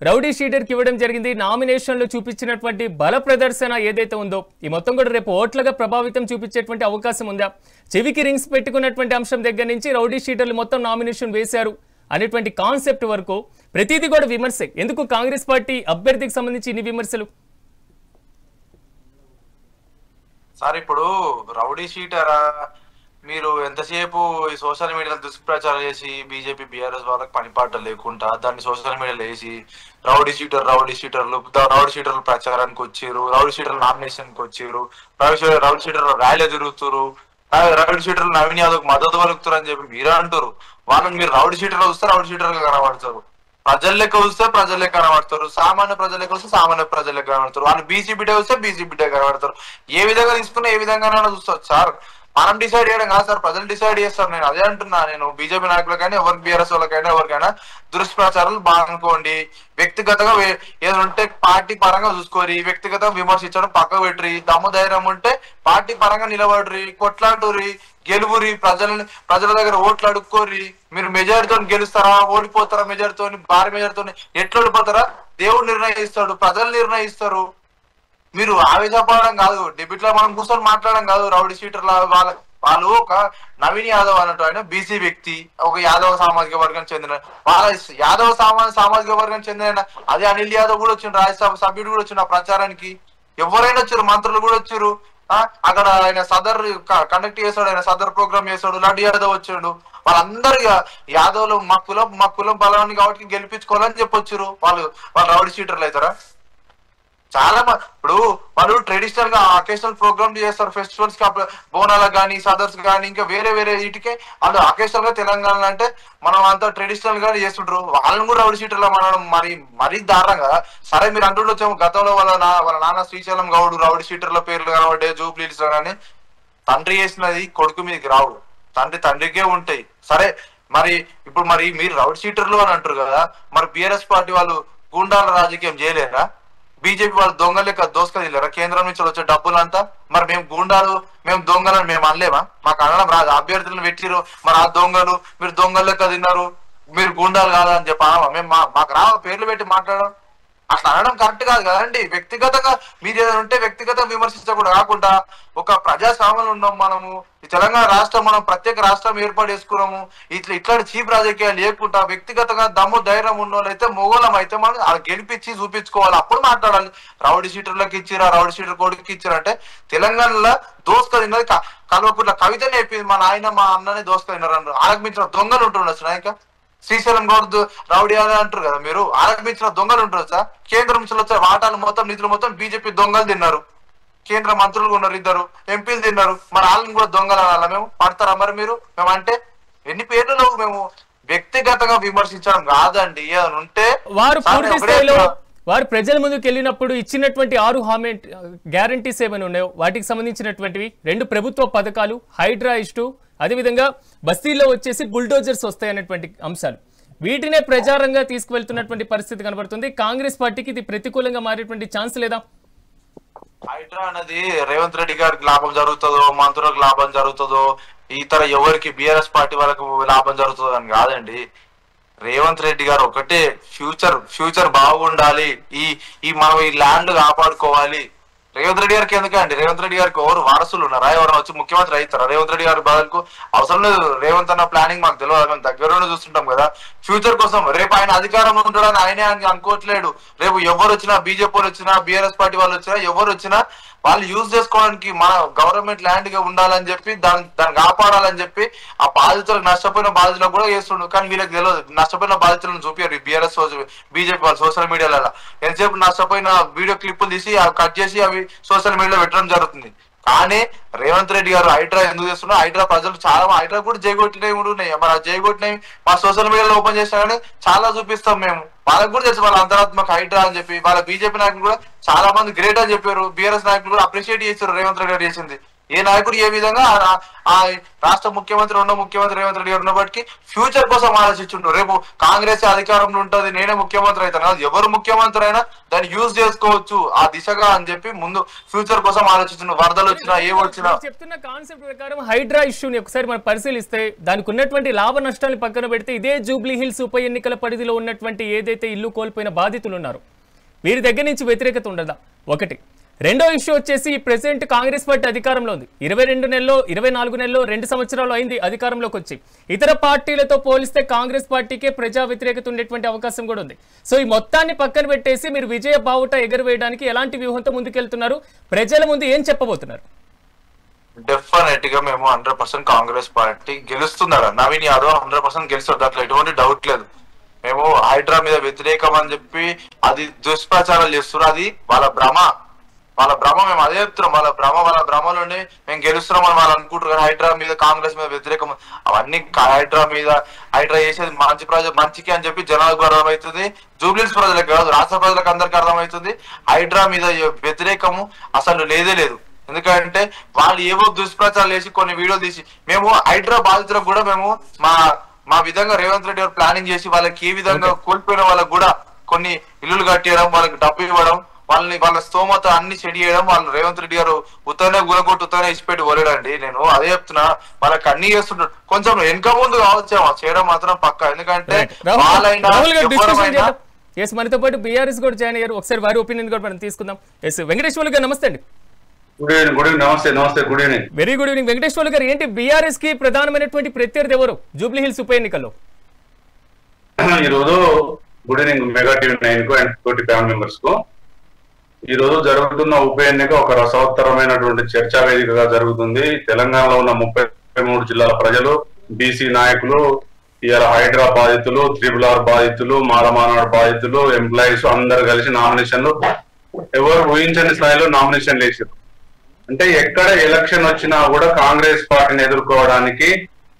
రౌడీ షీటర్ కి ఇవ్వడం జరిగింది. నామినేషన్ లో చూపించినటువంటి బల ప్రదర్శన ఏదైతే ఉందో ఈ మొత్తం కూడా రేపు ఓట్లుగా ప్రభావితం చూపించేటువంటి అవకాశం ఉందా? చెవికి రింగ్స్ పెట్టుకున్నటువంటి అంశం దగ్గర నుంచి రౌడీ షీటర్లు మొత్తం నామినేషన్ వేశారు అనేటువంటి కాన్సెప్ట్ వరకు ప్రతిదీ కూడా విమర్శే. ఎందుకు కాంగ్రెస్ పార్టీ అభ్యర్థికి సంబంధించి ఇన్ని విమర్శలు? సార్ ఇప్పుడు రౌడీ షీటరా మీరు ఎంతసేపు ఈ సోషల్ మీడియాలో దుష్ప్రచారం చేసి బీజేపీ బీఆర్ఎస్ వాళ్ళకి పనిపాట లేకుండా దాన్ని సోషల్ మీడియాలో వేసి రౌడీ షీటర్లు ప్రచారానికి వచ్చారు, రౌడీ షీటర్లు నామినేషన్కి వచ్చారు, రౌడీ షీటర్లు ర్యాలీ తిరుగుతారు, రౌడీ షీటర్లు నవీన్ యాదవ్ మద్దతు పలుకుతారు అని చెప్పి మీరే అంటారు. వాళ్ళని మీరు రౌడీ షీటర్లు వస్తే రౌడీ షీటర్లు కనబడతారు, ప్రజల లెక్క వస్తే ప్రజల లెక్క కనబడతారు, సామాన్య ప్రజల లెక్క వస్తే సామాన్య ప్రజల లెక్క కనబడతారు, వాళ్ళు బీసీ బిడ్డ వస్తే బీసీ బిడ్డ కనబడతారు. ఏ విధంగా తీసుకున్నా ఏ విధంగా చూస్తారు సార్. మనం డిసైడ్ చేయడం కాదు సార్, ప్రజలు డిసైడ్ చేస్తారు. నేను అదే అంటున్నా. నేను బీజేపీ నాయకులకైనా ఎవరికి బీఆర్ఎస్ వాళ్ళకైనా ఎవరికైనా దుష్ప్రచారాలు బాగుకోండి. వ్యక్తిగతంగా ఏదైనా ఉంటే పార్టీ పరంగా చూసుకోరి, వ్యక్తిగతంగా విమర్శించడం పక్క పెట్టి దమ్ము ధైర్యం ఉంటే పార్టీ పరంగా నిలబడరి, కొట్లాడురి, గెలువురి, ప్రజల దగ్గర ఓట్లు అడుక్కోరి. మీరు మెజారిటీతో గెలుస్తారా, ఓడిపోతారా, మెజారిటీతో భారీ మెజారిటీతో ఎట్లా ఓడిపోతారా దేవుడు నిర్ణయిస్తాడు, ప్రజలు నిర్ణయిస్తారు. మీరు ఆవేశపడడం కాదు, డిబేట్ లో మనం కూర్చొని మాట్లాడడం కాదు. రౌడీ షీటర్ల వాళ్ళు ఒక నవీన్ యాదవ్ అన్నట్టు ఆయన బీసీ వ్యక్తి, ఒక యాదవ సామాజిక వర్గం చెందిన వాళ్ళ యాదవ సామాజిక వర్గం చెందిన అదే అనిల్ యాదవ్ కూడా వచ్చిండు, రాజ్యసభ సభ్యుడు కూడా వచ్చిండు ఆ ప్రచారానికి. ఎవరైనా వచ్చారు, మంత్రులు కూడా వచ్చారు. అక్కడ ఆయన సదర్ కండక్ట్ చేశాడు, ఆయన సదర్ ప్రోగ్రామ్ చేశాడు, లడ్డు యాదవ్ వచ్చాడు. వాళ్ళందరూ యాదవ్లు మా కులం బలాన్ని కాబట్టి గెలిపించుకోవాలని చెప్పొచ్చారు. వాళ్ళు రౌడీ షీటర్లు అవుతారా? చాలా ఇప్పుడు వాళ్ళు ట్రెడిషనల్ గా అకేషనల్ ప్రోగ్రామ్ చేస్తారు, ఫెస్టివల్స్ కి, బోనాలకు కానీ, సదర్స్ కానీ, ఇంకా వేరే వీటికే వాళ్ళు అకేషనల్ గా తెలంగాణ అంటే మనం అంతా ట్రెడిషనల్ గా చేస్తుంటారు. వాళ్ళని కూడా రౌడీ షీటర్లో మనం మరీ దారుణంగా. సరే మీరు అంటుండొచ్చాము గతంలో వాళ్ళ నాన్న శ్రీశైలం గౌడ్ రౌడీ షీటర్ల పేర్లు కనబడ్డాయి జూబ్లీహిల్స్ లో, కానీ తండ్రి చేసినది కొడుకు మీదకి రావు, తండ్రికే ఉంటాయి. సరే ఇప్పుడు మీరు రౌడీ షీటర్లు అని అంటారు కదా, మరి బీఆర్ఎస్ పార్టీ వాళ్ళు గూండాల రాజకీయం చేయలేరా? బీజేపీ వాళ్ళు దొంగ లెక్క దోసుకెళ్ళారా కేంద్రం నుంచి వచ్చే డబ్బులంతా? మరి మేము గూండాలు మేము దొంగలని మేము అనలేమా? మాకు అనడం రాదు. అభ్యర్థులను పెట్టిరు, మరి ఆ దొంగలు మీరు దొంగల లెక్క తిన్నారు, మీరు గూండాలు కాదా అని చెప్పి అనమా? మేము మాకు రావ పేర్లు పెట్టి మాట్లాడడం అట్లా అనడం కరెక్ట్ కాదు కదండి. వ్యక్తిగతంగా మీరు ఏదైనా ఉంటే వ్యక్తిగతంగా విమర్శించకుండా కాకుండా ఒక ప్రజాస్వామ్యంలో ఉన్నాం మనము. ఈ తెలంగాణ రాష్ట్రం మనం ప్రత్యేక రాష్ట్రం ఏర్పాటు చేసుకున్నాము. ఇట్లాంటి చీప్ రాజకీయాలు లేకుండా వ్యక్తిగతంగా దమ్ము ధైర్యం ఉన్న వాళ్ళు అయితే మొగోళం అయితే మనం అలా గెలిపించి చూపించుకోవాలి, అప్పుడు మాట్లాడాలి. రౌడీ షీటర్లకు ఇచ్చిరా, రౌడీ షీటర్ కొడుకు ఇచ్చిరంటే తెలంగాణలో దోసుక తిన్నది కల్వకుట్ల కవితనే చెప్పింది. మా నాయన మా అన్ననే దోసుక తిన్నారు. ఆరంభించిన దొంగలు ఉంటుండొచ్చు నాయక. శ్రీశైలం గౌడ్ రౌడీ అని అంటారు కదా మీరు, ఆరంభించిన దొంగలు ఉంటారు సార్. కేంద్రం నుంచి వచ్చే వాటాలు మొత్తం నిధులు మొత్తం బీజేపీ దొంగలు తిన్నారు. కేంద్ర మంత్రులు ఉన్నారు, 2 ఎంపీలు తిన్నారు. మరి వాళ్ళని కూడా దొంగలు అనాలా? మేము పడతారా మరి మీరు? మేము అంటే ఎన్ని పేర్లు లేవు. మేము వ్యక్తిగతంగా విమర్శించడం కాదండి. ఏదైనా ఉంటే వారు ప్రజల ముందుకు వెళ్ళినప్పుడు ఇచ్చినటువంటి 6 హామీ గ్యారంటీస్ ఏమైనా ఉన్నాయో వాటికి సంబంధించినటువంటివి 2 ప్రభుత్వ పథకాలు, హైడ్రా ఇష్యూ, అదేవిధంగా బస్తీల్లో వచ్చేసి బుల్డోజర్స్ వస్తాయన్నటువంటి అంశాలు, వీటినే ప్రచారంగా తీసుకువెళ్తున్నటువంటి పరిస్థితి కనబడుతుంది. కాంగ్రెస్ పార్టీకి ఇది ప్రతికూలంగా మారేటువంటి ఛాన్స్ లేదా? హైడ్రా అనేది రేవంత్ రెడ్డి గారికి లాభం జరుగుతుందో, మంత్రులకు లాభం జరుగుతుందో, ఇతర ఎవరికి బీఆర్ఎస్ పార్టీ వాళ్ళకు లాభం జరుగుతుందో అని కాదండి. రేవంత్ రెడ్డి గారు ఒకటే ఫ్యూచర్ బాగుండాలి, ఈ మనం ఈ ల్యాండ్ కాపాడుకోవాలి. రేవంత్ రెడ్డి గారికి ఎందుకండి? రేవంత్ రెడ్డి గారికి ఎవరు వారసులు ఉన్నారా? ఎవరైనా వచ్చి ముఖ్యమంత్రి అవుతారా? రేవంత్ రెడ్డి గారి బాధలకు అవసరం లేదు. రేవంత్ అన్న ప్లానింగ్ మాకు తెలియదు, మేము దగ్గరలోనే చూస్తుంటాం కదా. ఫ్యూచర్ కోసం రేపు ఆయన అధికారంలో ఉంటాడని ఆయనే అనుకోవట్లేడు. రేపు ఎవరు వచ్చినా, బీజేపీ వాళ్ళు వచ్చినా, బీఆర్ఎస్ పార్టీ వాళ్ళు వచ్చినా, ఎవరు వచ్చినా వాళ్ళు యూజ్ చేసుకోవడానికి మన గవర్నమెంట్ ల్యాండ్ గా ఉండాలని చెప్పి దాన్ని కాపాడాలని చెప్పి ఆ బాధితులకు, నష్టపోయిన బాధితులకు కూడా చేస్తుండు. కానీ వీళ్ళకి తెలియదు. నష్టపోయిన బాధితులను చూపించారు బీఆర్ఎస్ బీజేపీ వాళ్ళు సోషల్ మీడియాలో. ఎంతసేపు నష్టపోయిన వీడియో క్లిప్పులు తీసి అవి కట్ చేసి అవి సోషల్ మీడియాలో పెట్టడం జరుగుతుంది. కానీ రేవంత్ రెడ్డి గారు హైడ్రా ఎందుకు చేస్తున్నారు? హైడ్రా ప్రజలు చాలా హైడ్రా కూడా జైగొట్టినవి కూడా ఉన్నాయి. మరి ఆ జైగొట్టినవి మా సోషల్ మీడియాలో ఓపెన్ చేసినా కానీ చాలా చూపిస్తాం మేము. వాళ్ళకి కూడా తెలుసు వాళ్ళ అంతరాత్మక హైడ్రా అని చెప్పి. వాళ్ళ బీజేపీ నాయకులు కూడా చాలా మంది గ్రేట్ అని చెప్పారు. బీఆర్ఎస్ నాయకులు కూడా అప్రిషియేట్ చేశారు రేవంత్ రెడ్డి గారు చేసింది. ఏ నాయకుడు ఏ విధంగా ఆ రాష్ట్ర ముఖ్యమంత్రి ముఖ్యమంత్రి రేవంత్ రెడ్డి గారు ఉన్నప్పటికీ ఫ్యూచర్ కోసం ఆలోచించుంటారు. రేపు కాంగ్రెస్ అధికారంలో ఉంటుంది, నేనే ముఖ్యమంత్రి అవుతాను, ఎవరు ముఖ్యమంత్రి అయినా దాన్ని యూజ్ చేసుకోవచ్చు ఆ దిశగా అని చెప్పి ముందు ఫ్యూచర్ కోసం ఆలోచించుంటారు. వరదలు వచ్చినా ఏ వచ్చినా. చెప్తున్న కాన్సెప్ట్ ప్రకారం హైడ్రా ఇష్యూని ఒకసారి మనం పరిశీలిస్తే దానికి ఉన్నటువంటి లాభ నష్టాలను పక్కన పెడితే ఇదే జూబ్లీ హిల్స్ ఉప ఎన్నికల పరిధిలో ఉన్నటువంటి ఏదైతే ఇల్లు కోల్పోయిన బాధితులు ఉన్నారో వీరి దగ్గర నుంచి వ్యతిరేకత ఉండదా? ఒకటి. రెండో ఇష్యూ వచ్చేసి ప్రెసిడెంట్ కాంగ్రెస్ పార్టీ అధికారంలో ఉంది. 22 నెలల్లో 24 నెలల్లో 2 సంవత్సరాలు అయింది అధికారంలోకి వచ్చి. ఇతర పార్టీలతో పోలిస్తే కాంగ్రెస్ పార్టీకే ప్రజా వ్యతిరేకత ఉండేటువంటి అవకాశం కూడా ఉంది. సో ఈ మొత్తాన్ని పక్కన పెట్టేసి మీరు విజయ బావుట ఎగరవేయడానికి ఎలాంటి వ్యూహంతో ముందుకెళ్తున్నారు? ప్రజల ముందు ఏం చెప్పబోతున్నారు? డెఫినెట్ గా మేము 100% కాంగ్రెస్ పార్టీ గెలుస్తున్నారు. నవీన్ యాదవ్ 100% గెలుస్తారు, దాంట్లో ఎటువంటి డౌట్ లేదు. మేము హైడ్రా మీద వ్యతిరేకం అని చెప్పి అది దుష్ప్రచారాలు చేస్తున్నారు. అది వాళ్ళ భ్రమ. మేము అదే చెప్తున్నాం. వాళ్ళ భ్రమలోనే మేము గెలుస్తున్నాం అని వాళ్ళు అనుకుంటారు. హైడ్రా మీద కాంగ్రెస్ మీద వ్యతిరేకం అవన్నీ హైడ్రా చేసేది మంచికి అని చెప్పి జనాలకు అర్థమవుతుంది. జూబ్లీహిల్స్ ప్రజలకు కాదు, రాష్ట్ర ప్రజలకు అందరికి అర్థమవుతుంది. హైడ్రా మీద వ్యతిరేకము అసలు లేదే లేదు. ఎందుకంటే వాళ్ళు ఏవో దుష్ప్రచారాలు చేసి కొన్ని వీడియోలు తీసి మేము హైడ్రా బాధితులకు కూడా మేము మా విధంగా రేవంత్ రెడ్డి గారు ప్లానింగ్ చేసి వాళ్ళకి ఏ విధంగా కోల్పోయిన వాళ్ళకి కూడా కొన్ని ఇల్లులు కట్టేయడం, వాళ్ళకి డబ్బు ఇవ్వడం, వాళ్ళ స్తోమత అన్ని చెడి చేయడం. వాళ్ళు రేవంత్ రెడ్డి గారు ఉత్తనే గుణకొట్టు ఉత్తనే ఇచ్చిపెట్టి పోలేడండి. నేను అదే చెప్తున్నా, వాళ్ళకి అన్ని చేస్తుంటారు. కొంచెం వెనక ముందు కావచ్చేమో చేయడం మాత్రం పక్క. ఎందుకంటే మనతో పాటు బీఆర్ఎస్ కూడా జాయిన్ అయ్యారు. ఒకసారి వారి ఒపీనియన్ కూడా మనం తీసుకుందాం. వెంకటేశ్వర్లు గారు నమస్తే అండి. నమస్తే. Good evening. Very good evening. Venkateswarlu గారు, ఏంటి బీఆర్ఎస్ కి ప్రధానమైనటువంటి ప్రత్యర్థి ఎవరు జూబ్లీ హిల్స్ ఉప ఎన్నికల్లో? ఈరోజు గుడ్ ఈవినింగ్ మెగా టీవీ 9 కు అండ్ తోటి ఫ్యామిలీ మెంబర్స్ కు. ఈ రోజు జరుగుతున్న ఉప ఎన్నిక ఒక రసవత్తరమైనటువంటి చర్చా వేదికగా జరుగుతుంది. తెలంగాణలో ఉన్న 33 జిల్లాల ప్రజలు, బీసీ నాయకులు, ఇవాళ హైడ్రా బాధితులు, RRR బాధితులు, మాలమానాడు బాధితులు, ఎంప్లాయీస్ అందరు కలిసి నామినేషన్లు ఎవరు ఊహించని స్థాయిలో నామినేషన్లు వేసారు. అంటే ఎక్కడ ఎలక్షన్ వచ్చినా కూడా కాంగ్రెస్ పార్టీని ఎదుర్కోవడానికి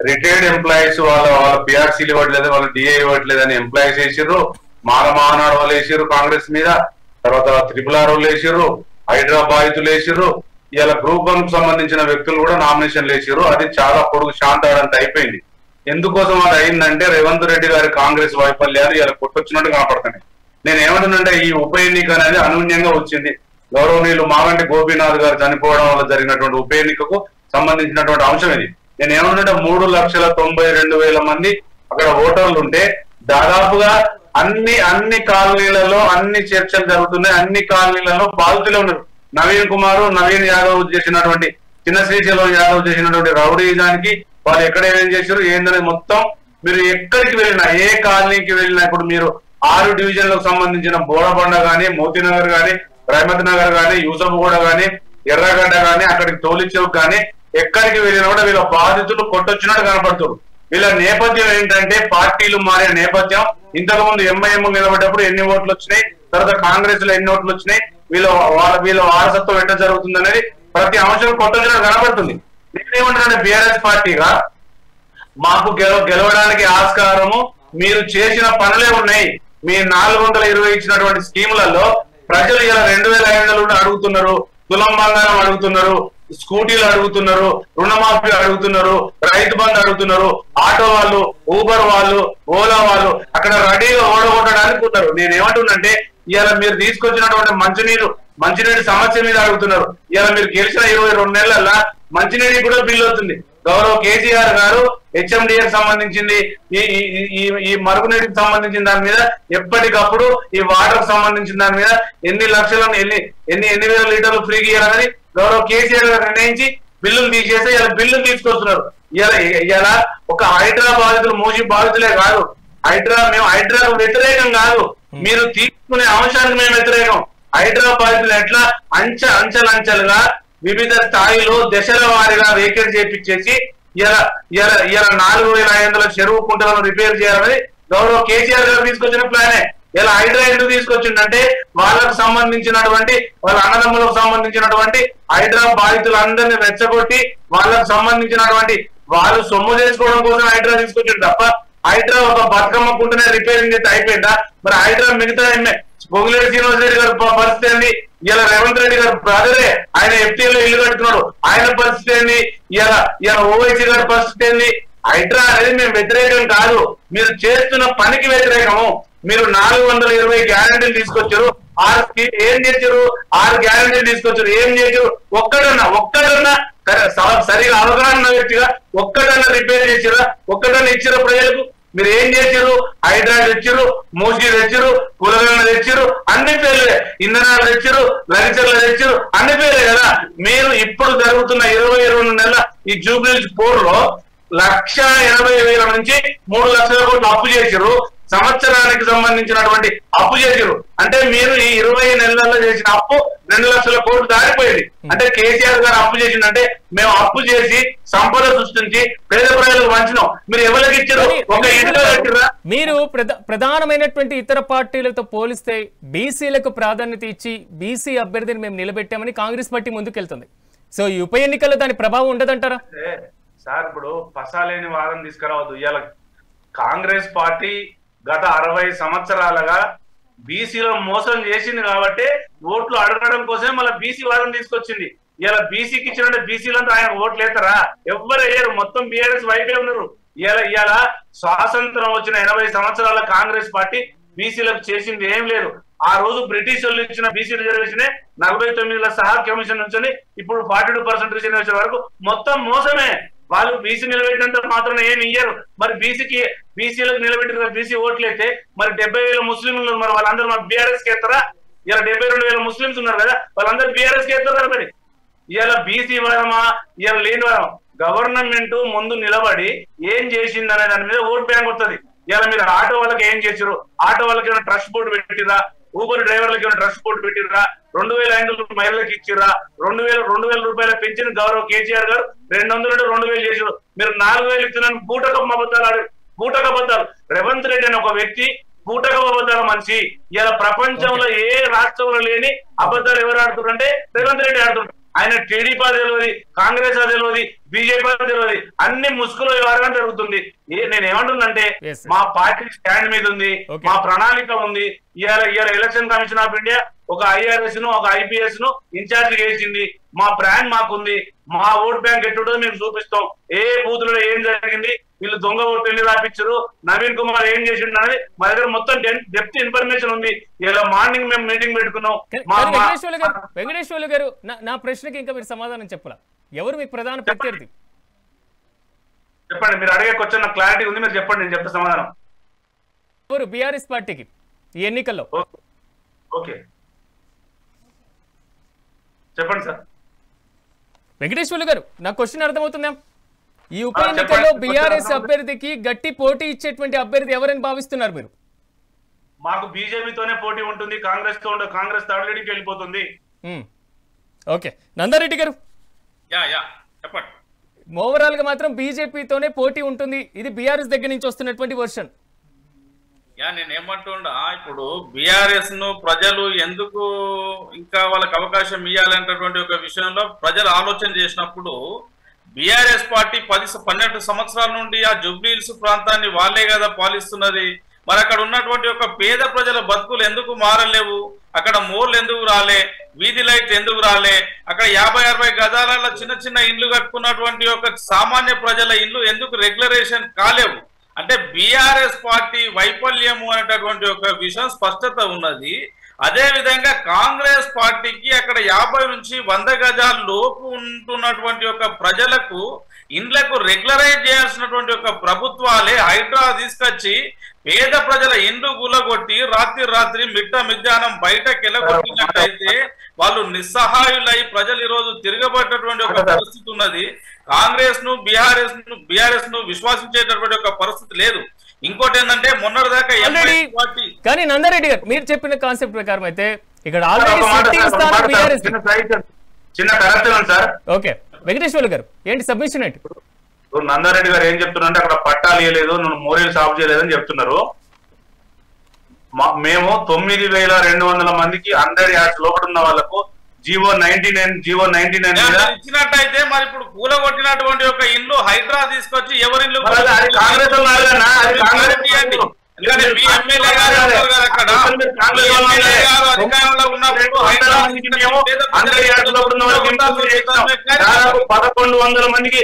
రిటైర్డ్ ఎంప్లాయీస్ వాళ్ళ పిఆర్సీలు ఇవ్వట్లేదు, వాళ్ళ డిఏ ఇవ్వట్లేదు అని ఎంప్లాయీస్ వేసారు. మాలమానాడు వాళ్ళు వేసారు కాంగ్రెస్ మీద, తర్వాత RRR వాళ్ళు వేసారు, హైడ్రా బాధితులు వేసారు. ఇలా గ్రూప్ 1 కు సంబంధించిన వ్యక్తులు కూడా నామినేషన్లు వేసారు. అది చాలా పొడుగు శాంతాడంత అయిపోయింది. ఎందుకోసం అది అయిందంటే రేవంత్ రెడ్డి గారి కాంగ్రెస్ వైఫల్యాలు ఇలా కొట్టొచ్చినట్టు కనపడుతున్నాయి. నేను ఏమంటున్నానంటే ఈ ఉప ఎన్నిక అనేది అనూన్యంగా వచ్చింది. గౌరవనీయులు మాగంటి గోపీనాథ్ గారు చనిపోవడం వల్ల జరిగినటువంటి ఉప ఎన్నికకు సంబంధించినటువంటి అంశం ఇది. నేను ఏమంటున్నా 3,92,000 మంది అక్కడ ఓటర్లు ఉంటే దాదాపుగా అన్ని కాలనీలలో అన్ని చర్చలు జరుగుతున్నాయి. అన్ని కాలనీలలో బాధితులే ఉన్నారు. నవీన్ యాదవ్ చేసినటువంటి చిన్న శ్రీశైలం యాదవ్ చేసినటువంటి రౌడీజానికి వాళ్ళు ఎక్కడ ఏం చేశారు ఏందనేది మొత్తం మీరు ఎక్కడికి వెళ్ళినా ఏ కాలనీకి వెళ్ళినా ఇప్పుడు మీరు 6 డివిజన్లకు సంబంధించిన బోడబండ గానీ, మోతీనగర్ గానీ, రహమత్ నగర్ గానీ, యూసఫ్గూడ గానీ, ఎర్రగడ్డ గానీ, అక్కడికి తోలిచౌక్ గానీ ఎక్కడికి వెళ్ళినా కూడా వీళ్ళ బాధితులు కొట్టొచ్చినట్టు కనపడుతున్నారు. వీళ్ళ నేపథ్యం ఏంటంటే పార్టీలు మారే నేపథ్యం. ఇంతకు ముందు ఎంఐఎం నిలబడ్డప్పుడు ఎన్ని ఓట్లు వచ్చినాయి, తర్వాత కాంగ్రెస్ లో ఎన్ని ఓట్లు వచ్చినాయి, వీళ్ళ వారసత్వం ఎట్లా జరుగుతుంది అనేది ప్రతి అంశం కొట్టొచ్చినట్టు కనపడుతుంది. నేనేమంటున్నాను, బీఆర్ఎస్ పార్టీగా మాకు గెలవడానికి ఆస్కారము మీరు చేసిన పనులే ఉన్నాయి. మీ 420 ఇచ్చినటువంటి స్కీములలో ప్రజలు ఇలా 2,500 అడుగుతున్నారు, తులం బంగారం అడుగుతున్నారు, స్కూటీలు అడుగుతున్నారు, రుణమాఫీ అడుగుతున్నారు, రైతు బంధు అడుగుతున్నారు, ఆటో వాళ్ళు, ఊబర్ వాళ్ళు, ఓలా వాళ్ళు అక్కడ రెడీగా ఓడగొట్టడానికి ఉన్నారు. నేను ఏమంటున్నంటే ఇవాళ మీరు తీసుకొచ్చినటువంటి మంచినీటి సమస్య మీద అడుగుతున్నారు. ఇవాళ మీరు గెలిచిన 22 నెలల మంచినీటికి కూడా బిల్లు అవుతుంది. గౌరవ కేసీఆర్ గారు హెచ్ఎండిఏకి సంబంధించింది ఈ మరుగునీటికి సంబంధించిన దాని మీద ఎప్పటికప్పుడు ఈ వాటర్ కు సంబంధించిన దాని మీద ఎన్ని లక్షలను ఎన్ని వేల లీటర్లు ఫ్రీగా ఇవ్వాలని గౌరవ కేసీఆర్ గారు నిర్ణయించి బిల్లులు తీసేసి ఇలా బిల్లులు తీసుకొస్తున్నారు. ఇలా ఒక హైడ్రా బాధితులు మూసి బాధితులే కాదు, మేము హైడ్రాకు వ్యతిరేకం కాదు, మీరు తీసుకునే అంశానికి మేము వ్యతిరేకం. హైడ్రా బాధితులు ఎట్లా అంచెలంచెలుగా వివిధ స్థాయిలో దశల వారీగా వేకెట్ చేపించేసి ఇలా 4,500 చెరువు కుంటలను రిపేర్ చేయాలని గౌరవ కేసీఆర్ గారు తీసుకొచ్చిన ప్లానే. ఇలా హైడ్రా ఎందుకు తీసుకొచ్చిందంటే వాళ్ళకు సంబంధించినటువంటి వాళ్ళ అన్నదమ్ములకు సంబంధించినటువంటి హైడ్రా బాధితులందరినీ రెచ్చగొట్టి వాళ్ళకు సంబంధించినటువంటి వాళ్ళు సొమ్ము చేసుకోవడం కోసం హైడ్రా తీసుకొచ్చింది తప్ప హైడ్రా ఒక బతుకమ్మ కుంటనే రిపేరింగ్ అయితే అయిపోయిందా? మరి హైడ్రా మిగతా పొంగులేటి శ్రీనివాస్ రెడ్డి గారి పరిస్థితి ఏంది? ఇలా రేవంత్ రెడ్డి గారు బ్రదరే ఆయన ఎఫ్టీలో ఇల్లు కట్టుకున్నాడు, ఆయన పరిస్థితి ఏంది? ఇలా ఓవైసీ గారి పరిస్థితి ఏంది? హైడ్రా అనేది మేము వ్యతిరేకం కాదు, మీరు చేస్తున్న పనికి వ్యతిరేకము. మీరు 420 గ్యారెంటీలు తీసుకొచ్చారు, ఏం చేశారు? 6 గ్యారెంటీలు తీసుకొచ్చారు, ఏం చేశారు? ఒక్కడన్నా సరిగా అవగాహన వ్యక్తిగా ఒక్కడన్నా రిపేర్ చేసారా? ఒక్కడన్నా ఇచ్చారు ప్రజలకు? మీరు ఏం చేశారు? హైడ్రా తెచ్చారు, మూసీ తెచ్చారు, కులగలను తెచ్చారు, అన్ని పేర్లే, ఇంధనాలు తెచ్చారు, లగచర్లు తెచ్చారు, అన్ని పేర్లే కదా. మీరు ఇప్పుడు జరుగుతున్న 22 నెలల ఈ జూబ్లీహిల్స్ పోర్లో 1,80,000 నుంచి 3 లక్షల కోట్లు అప్పు చేశారు. సంవత్సరానికి సంబంధించినటువంటి అప్పు చేశారు. అంటే మీరు ఈ 20 నెలల్లో చేసిన అప్పు 2 లక్షల కోట్లు దారిపోయింది. అంటే కేసీఆర్ గారు అప్పు చేసిందంటే మేము అప్పు చేసి సంపద సృష్టించి పేద ప్రజలకు పంచినాం. మీరు ఎవరికి ఇచ్చారు? ఒక ఇంట్లో కట్టిరా? మీరు ప్రధానమైనటువంటి ఇతర పార్టీలతో పోలిస్తే బీసీలకు ప్రాధాన్యత ఇచ్చి బీసీ అభ్యర్థిని మేము నిలబెట్టామని కాంగ్రెస్ పార్టీ ముందుకెళ్తుంది. సో ఈ ఉప ఎన్నికల్లో దాని ప్రభావం ఉండదంటారా? సార్ ఇప్పుడు పసాలేని వాదం తీసుకురావద్దు. ఇవాళ కాంగ్రెస్ పార్టీ గత 60 సంవత్సరాలుగా బీసీలో మోసం చేసింది కాబట్టి ఓట్లు అడగడం కోసమే మళ్ళీ బీసీ వాదం తీసుకొచ్చింది. ఇలా బీసీకి ఇచ్చినట్టు బీసీలంతా ఆయన ఓట్లు వేస్తారా? ఎవ్వరు వేయరు, మొత్తం బీఆర్ఎస్ వైపే ఉన్నారు. ఇవాళ స్వాతంత్రం వచ్చిన 80 సంవత్సరాల కాంగ్రెస్ పార్టీ బీసీలకు చేసింది ఏం లేదు. ఆ రోజు బ్రిటిష్ వాళ్ళు ఇచ్చిన బీసీ రిజర్వేషన్ 49 సహా కమిషన్ నుంచి ఇప్పుడు 42% రిజర్వేషన్ వరకు మొత్తం మోసమే. వాళ్ళు బీసీ నిలబెట్టినంత మాత్రం ఏమి ఇయ్యరు. మరి బీసీలకు నిలబెట్టిన బీసీ ఓట్లు అయితే మరి 70,000 ముస్లింలు ఉన్నారు, మరి వాళ్ళందరూ మరి బీఆర్ఎస్ కి ఎత్తారా? ఇలా 72,000 ముస్లింస్ ఉన్నారు కదా, వాళ్ళందరూ బీఆర్ఎస్ కి ఎత్తారు. మరి ఇలా బీసీ వారమా ఇలా లేని వారం? గవర్నమెంట్ ముందు నిలబడి ఏం చేసింది అనే దాని మీద ఓట్ బ్యాంక్ వస్తుంది. ఇలా మీరు ఆటో వాళ్ళకి ఏం చేశారు? ఆటో వాళ్ళకి ఏమైనా ట్రస్ట్ బోర్డు పెట్టిరా? ఊబర్ డ్రైవర్లకి ఏమైనా ట్రస్ట్ బోర్డు పెట్టిరా? 2,500 మహిళలకు ఇచ్చిరా? 2,000 రూపాయల పెంచిన గౌరవ కేసీఆర్ గారు 200 2,000 చేసారు. మీరు 4,000 ఇస్తున్నాను బూటకం అబద్ధాలు. రేవంత్ రెడ్డి అని ఒక వ్యక్తి బూటకం అబద్ధాల మనిషి. ఇలా ప్రపంచంలో ఏ రాష్ట్రంలో లేని అబద్ధాలు ఎవరు ఆడుతున్నారంటే రేవంత్ రెడ్డి ఆడుతున్నారు. ఆయన టీడీపీ తెలియదు, కాంగ్రెస్ తెలియదు, బీజేపీ తెలియదు, అన్ని ముసుగులో వ్యవహారం జరుగుతుంది. నేను ఏమంటున్నంటే మా పార్టీ స్టాండ్ మీద ఉంది, మా ప్రణాళిక ఉంది. ఇవాళ ఎలక్షన్ కమిషన్ ఆఫ్ ఇండియా ఒక ఐఆర్ఎస్ ను ఒక ఐపీఎస్ ను ఇన్ఛార్జ్ చేసింది. మా బ్రాండ్ మాకుంది, మా ఓట్ బ్యాంక్ ఎట్టుంటుందో మేము చూపిస్తాం. ఏ బూత్ లో ఏం జరిగింది, వీళ్ళు దొంగ ఓట్లు ఎన్ని రాపించారు, నవీన్ కుమార్ ఏం చేసిండు అనేది మా దగ్గర మొత్తం డెప్త్ ఇన్ఫర్మేషన్ ఉంది. ఇలా మార్నింగ్ మేము మీటింగ్ పెట్టుకున్నాం. వెంకటేశ్వర్లు గారు, నా ప్రశ్నకి ఇంకా మీరు సమాధానం చెప్పాలా? ఎవరు మీ ప్రధాన ప్రత్యర్థి? చెప్పండి, మీరు అడిగే క్వశ్చన్ నాకు క్లారిటీ ఉంది, మీరు చెప్పండి, నేను చెప్తా సమాధానం. ఎవరు బీఆర్ఎస్ పార్టీకి ఈ ఎన్నికల్లో? ఓకే చెప్పండి సార్. వెంకటేశ్వర్లు గారు, నా క్వశ్చన్ అర్థమవుతుందా? ఈ ఉప ఎన్నికల్లో బీఆర్ఎస్ అభ్యర్థికి గట్టి పోటీ ఇచ్చేటువంటి అభ్యర్థి ఎవరని భావిస్తున్నారు మీరు? మాకు బీజేపీతోనే పోటీ ఉంటుంది, కాంగ్రెస్ తో ఉండదు. కాంగ్రెస్ థర్డ్ లీడింగ్కి వెళ్ళిపోతుంది. ఓకే, నందారెడ్డి గారు చెప్పండి. ఓవరాల్ గా మాత్రం బీజేపీతోనే పోటీ ఉంటుంది, ఇది బీఆర్ఎస్ దగ్గర నుంచి వస్తున్నటువంటి వర్షన్. నేను ఏమంటుండా, ఇప్పుడు బీఆర్ఎస్ ను ప్రజలు ఎందుకు ఇంకా వాళ్ళకి అవకాశం ఇవ్వాలనేటటువంటి ఒక విషయంలో ప్రజలు ఆలోచన చేసినప్పుడు, బీఆర్ఎస్ పార్టీ 12 సంవత్సరాల నుండి ఆ జూబ్లీ హిల్స్ ప్రాంతాన్ని వాళ్ళే కదా పాలిస్తున్నది. మరి అక్కడ ఉన్నటువంటి ఒక పేద ప్రజల బతుకులు ఎందుకు మారలేవు? అక్కడ మోర్లు ఎందుకు రాలే? వీధి లైట్ ఎందుకు రాలే? అక్కడ 50-60 గజాల చిన్న చిన్న ఇండ్లు కట్టుకున్నటువంటి ఒక సామాన్య ప్రజల ఇండ్లు ఎందుకు రెగ్యులరేషన్ కాలేవు? అంటే బీఆర్ఎస్ పార్టీ వైఫల్యము అనేటటువంటి ఒక విషయం స్పష్టత ఉన్నది. అదే విధంగా కాంగ్రెస్ పార్టీకి అక్కడ 50 నుంచి 100 గజాల లోపు ఉంటున్నటువంటి ఒక ప్రజలకు ఇండ్లకు రెగ్యులరైజ్ చేయాల్సినటువంటి ఒక ప్రభుత్వాలే హైడ్రా తీసుకొచ్చి పేద ప్రజల ఇండ్లు గులగొట్టి రాత్రి మిట్ట మధ్యాహ్నం బయటకు వెళ్ళగొట్టినట్టయితే వాళ్ళు నిస్సహాయులై ప్రజలు ఈ రోజు తిరగబడ్డటువంటి ఒక పరిస్థితి ఉన్నది. కాంగ్రెస్ ను బీఆర్ఎస్ ను విశ్వసించేటటువంటి ఒక పరిస్థితి లేదు. ఇంకోటి ఏంటంటే మొన్నటిదాకా కానీ నందారెడ్డి గారు మీరు చెప్పిన కాన్సెప్ట్ ప్రకారం అయితే ఇక్కడ చిన్న కరెక్షన్ సార్. ఓకే, వెంకటేశ్వర్లు గారు ఏంటి సబ్మిషన్ ఏంటి? నందారెడ్డి గారు ఏం చెప్తున్నారంటే అక్కడ పట్టాలు ఇవ్వలేదు, నువ్వు మోరీలు సాగు చేయలేదని చెప్తున్నారు. మేము 9,200 మందికి 100 యార్డ్స్ లోపల ఉన్న వాళ్ళకు జీవో 99 ఇచ్చినట్టయితే మరి ఇప్పుడు కూల కొట్టినటువంటి ఒక ఇల్లు హైడ్రా తీసుకొచ్చి ఎవరి ఇల్లు కాంగ్రెస్ అధికారంలో ఉన్నప్పుడు 1,100 మందికి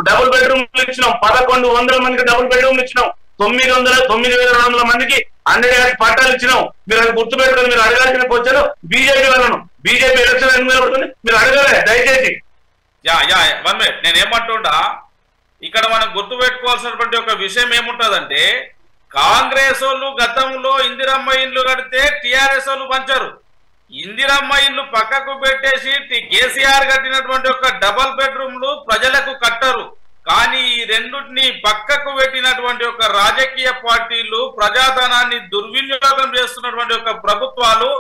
డబుల్ బెడ్రూమ్లు ఇచ్చినాం. 1,100 మందికి డబుల్ బెడ్రూమ్లు ఇచ్చినాం. 9,200 మందికి 100 యార్డ్స్ పట్టాలు ఇచ్చినాం. మీరు అది గుర్తు పెట్టుకుని మీరు అడగాల్సిన క్వశ్చన్ బీజేపీ వాళ్ళను. బీజేపీ ఎలక్షన్ ఎందుకు నిలబడుతుంది? మీరు అడగలే దయచేసి. నేనేమంటుండా, ఇక్కడ మనం గుర్తు పెట్టుకోవాల్సినటువంటి ఒక విషయం ఏముంటదంటే, కాంగ్రెస్ వాళ్ళు గతంలో ఇందిరమ్మ ఇండ్లు కడితే టిఆర్ఎస్ వాళ్ళు పంచరు. ఇందిరమ్మ ఇండ్లు పక్కకు పెట్టేసి కేసీఆర్ కట్టినటువంటి ఒక డబల్ బెడ్రూమ్లు ప్రజలకు కట్టరు. కానీ ఈ రెండుని పక్కకు పెట్టినటువంటి ఒక రాజకీయ పార్టీలు ప్రజాధనాన్ని దుర్వినియోగం చేస్తున్నటువంటి ఒక ప్రభుత్వాలు,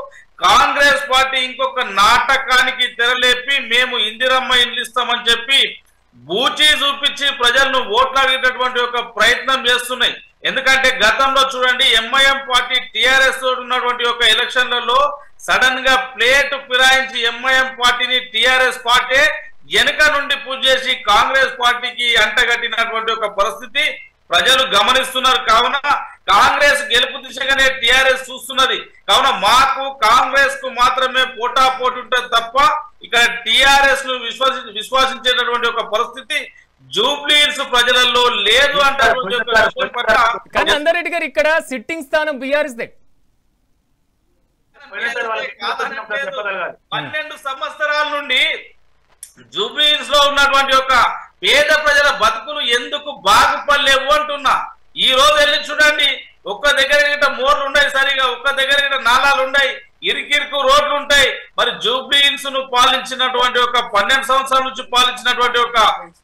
కాంగ్రెస్ పార్టీ ఇంకొక నాటకానికి తెరలేపి మేము ఇందిరమ్మ ఇండ్లు ఇస్తామని చెప్పి బూచి చూపించి ప్రజలను ఓట్లు అడిగేటటువంటి ఒక ప్రయత్నం చేస్తున్నాయి. ఎందుకంటే గతంలో చూడండి, ఎంఐఎం పార్టీ టిఆర్ఎస్ ఉన్నటువంటి ఒక ఎలక్షన్లలో సడన్ గా ప్లేట్ ఫిరాయించి ఎంఐఎం పార్టీని టిఆర్ఎస్ పార్టీ వెనుక నుండి పూజ చేసి కాంగ్రెస్ పార్టీకి అంటగట్టినటువంటి ఒక పరిస్థితి ప్రజలు గమనిస్తున్నారు. కావున కాంగ్రెస్ గెలుపు దిశగానే టిఆర్ఎస్ చూస్తున్నది. కావున మాకు కాంగ్రెస్ కు మాత్రమే పోటాపోటీ ఉంటుంది తప్ప ఇక్కడ టిఆర్ఎస్ ను విశ్వసించేటటువంటి ఒక పరిస్థితి జూబ్లీ హిల్స్ ప్రజలలో లేదు అంటే. కానీ నందారెడ్డి గారు ఇక్కడ సిట్టింగ్ స్థానం బీఆర్ఎస్ దే. 12 సంవత్సరాల నుండి జూబ్లీ హిల్స్ లో ఉన్నటువంటి ఒక పేద ప్రజల బతుకులు ఎందుకు బాగుపడలేవు అంటున్నా. ఈ రోజు వెళ్ళి చూడండి, ఒక్క దగ్గర గిట్ట మోర్లు ఉన్నాయి సరిగా, ఒక్క దగ్గర గిట్ట నాలాలు ఉన్నాయి, ఇరికిరుకు రోడ్లు ఉంటాయి. మరి జూబ్లీ హిల్స్ ను పాలించినటువంటి ఒక 12 సంవత్సరాల నుంచి పాలించినటువంటి ఒక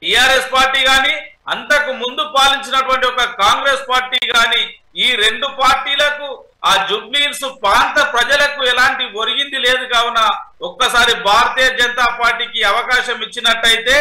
టిఆర్ఎస్ పార్టీ గాని, అంతకు ముందు పాలించినటువంటి ఒక కాంగ్రెస్ పార్టీ గాని, ఈ రెండు పార్టీలకు ఆ జూబ్లీ హిల్స్ ప్రాంత ప్రజలకు ఎలాంటి ఒరిగింది లేదు. కావున ఒక్కసారి భారతీయ జనతా పార్టీకి అవకాశం ఇచ్చినట్టయితే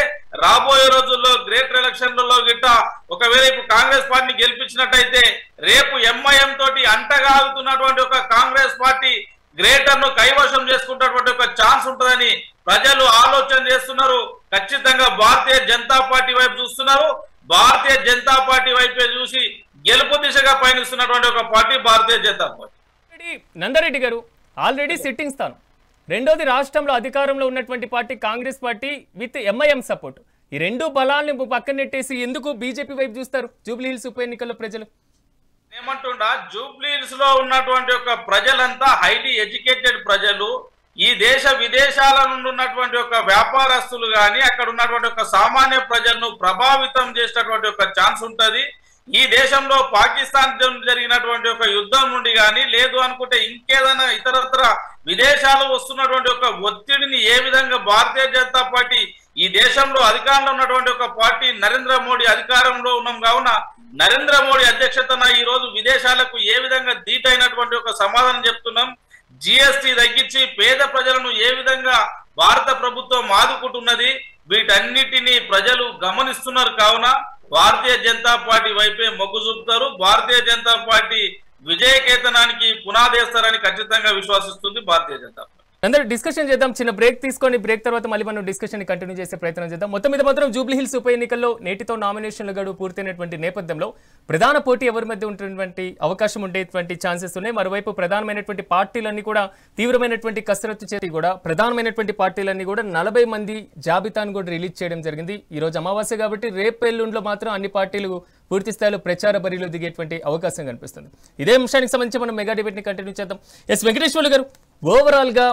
రాబోయే రోజుల్లో గ్రేటర్ ఎలక్షన్లలో గిట్ట ఒకవేళ ఇప్పుడు కాంగ్రెస్ పార్టీని గెలిపించినట్టయితే రేపు ఎంఐఎం తోటి అంటగాగుతున్నటువంటి ఒక కాంగ్రెస్ పార్టీ గ్రేటర్ ను కైవశం చేసుకున్నటువంటి ఒక ఛాన్స్ ఉంటుందని ప్రజలు ఆలోచన చేస్తున్నారు. ఖచ్చితంగా భారతీయ జనతా పార్టీ వైపు చూస్తున్నారు. భారతీయ జనతా పార్టీ వైపే చూసి గెలుపు దిశగా పయనిస్తున్నటువంటి ఒక పార్టీ భారతీయ జనతా పార్టీ. నందారెడ్డి గారు ఆల్రెడీ సిట్టింగ్ స్థానం రెండోది రాష్ట్రంలో అధికారంలో ఉన్నటువంటి party Congress party with MIM support. ఈ రెండు బలాల్ని పక్కన నెట్టేసి ఎందుకు బీజేపీ వైపు చూస్తారు జూబ్లీ హిల్స్ ఉప ఎన్నికల్లో ప్రజలు? ఏమంటుండా, జూబ్లీ హిల్స్ లో ఉన్నటువంటి ఒక ప్రజలంతా హైలీ ఎడ్యుకేటెడ్ ప్రజలు. ఈ దేశ విదేశాల నుండి ఉన్నటువంటి ఒక వ్యాపారస్తులు కానీ అక్కడ ఉన్నటువంటి ఒక సామాన్య ప్రజలను ప్రభావితం చేసేటటువంటి ఒక ఛాన్స్ ఉంటది. ఈ దేశంలో పాకిస్తాన్ జరిగినటువంటి ఒక యుద్ధం నుండి కానీ లేదు అనుకుంటే ఇంకేదైనా ఇతరత్ర విదేశాలు వస్తున్నటువంటి ఒక ఒత్తిడిని ఏ విధంగా భారతీయ జనతా పార్టీ ఈ దేశంలో అధికారంలో ఉన్నటువంటి ఒక పార్టీ నరేంద్ర మోడీ అధికారంలో ఉన్నాం కావున నరేంద్ర మోడీ అధ్యక్షతన ఈ రోజు విదేశాలకు ఏ విధంగా ధీటైనటువంటి ఒక సమాధానం చెప్తున్నాం. జిఎస్టీ తగ్గించి పేద ప్రజలను ఏ విధంగా భారత ప్రభుత్వం ఆదుకుంటున్నది వీటన్నిటిని ప్రజలు గమనిస్తున్నారు. కావున భారతీయ జనతా పార్టీ వైపే మొగ్గు చూపుతారు. భారతీయ జనతా పార్టీ విజయకేతనానికి పునాదేస్తారని ఖచ్చితంగా విశ్వసిస్తుంది భారతీయ జనతా పార్టీ. అందరూ డిస్కషన్ చేద్దాం. చిన్న బ్రేక్ తీసుకొని బ్రేక్ తర్వాత మళ్ళీ మనం డిస్కషన్ కంటిన్యూ చేసే ప్రయత్నం చేద్దాం. మొత్తం మీద మాత్రం జూబ్లీ హిల్స్ ఉప ఎన్నికల్లో నేటితో నామినేషన్ల గడువు పూర్తయినటువంటి నేపథ్యంలో ప్రధాన పోటీ ఎవరి మధ్య ఉంటున్నటువంటి అవకాశం ఉండేటువంటి ఛాన్సెస్ ఉన్నాయి. మరోవైపు ప్రధానమైనటువంటి పార్టీలన్నీ కూడా తీవ్రమైనటువంటి కసరత్తు చేసి కూడా ప్రధానమైనటువంటి పార్టీలన్నీ కూడా 40 మంది జాబితాను కూడా రిలీజ్ చేయడం జరిగింది. ఈ రోజు అమావాస్య కాబట్టి రేపు ఎల్లుండిలో మాత్రం అన్ని పార్టీలు పూర్తి స్థాయిలో ప్రచార బరిలో దిగేటువంటి అవకాశం కనిపిస్తుంది. ఇదే అంశానికి సంబంధించి మనం మెగా డిబేట్ని కంటిన్యూ చేద్దాం. ఎస్ వెంకటేశ్వర్లు గారు, ఓవరాల్గా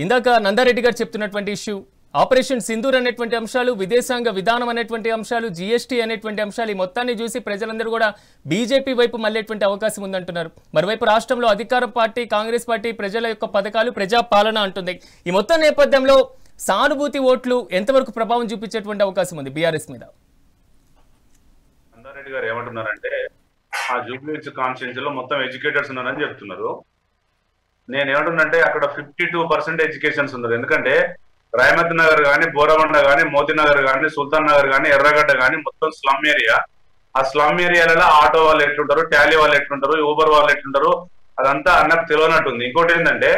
ఇందాక నందారెడ్డి గారు చెప్తున్నటువంటి ఇష్యూ ఆపరేషన్ సింధూర్ అనేటువంటి అంశాలు, విదేశాంగ విధానం అనేటువంటి అంశాలు, జిఎస్టీ అనేటువంటి అంశాలు ఈ మొత్తాన్ని చూసి ప్రజలందరూ కూడా బీజేపీ వైపు మళ్ళేటువంటి అవకాశం ఉందంటున్నారు. మరోవైపు రాష్ట్రంలో అధికార పార్టీ కాంగ్రెస్ పార్టీ ప్రజల యొక్క పథకాలు ప్రజాపాలన అంటుంది. ఈ మొత్తం నేపథ్యంలో సానుభూతి ఓట్లు ఎంతవరకు ప్రభావం చూపించేటువంటి అవకాశం ఉంది బీఆర్ఎస్ మీద? నందారెడ్డి గారు ఏమంటున్నారంటే ఆ జూబ్లీ హిల్స్ కాన్స్టిట్యూన్సీలో మొత్తం ఎడ్యుకేటర్స్ ఉన్నారని చెప్తున్నారు. నేను ఏమంటున్నంటే అక్కడ 52% ఎడ్యుకేషన్స్ ఉన్నారు. ఎందుకంటే రాయమత్ నగర్ కానీ, బోరబండ కానీ, మోతీ నగర్ కానీ, సుల్తాన్ నగర్ కానీ, ఎర్రగడ్డ కానీ మొత్తం స్లమ్ ఏరియా. ఆ స్లమ్ ఏరియాలలో ఆటో వాళ్ళు ఎట్లుంటారు, టాలీ వాళ్ళు ఎట్లుంటారు, ఊబర్ వాళ్ళు ఎట్లుంటారు అదంతా అన్నకు తెలియనట్టుంది. ఇంకోటి ఏంటంటే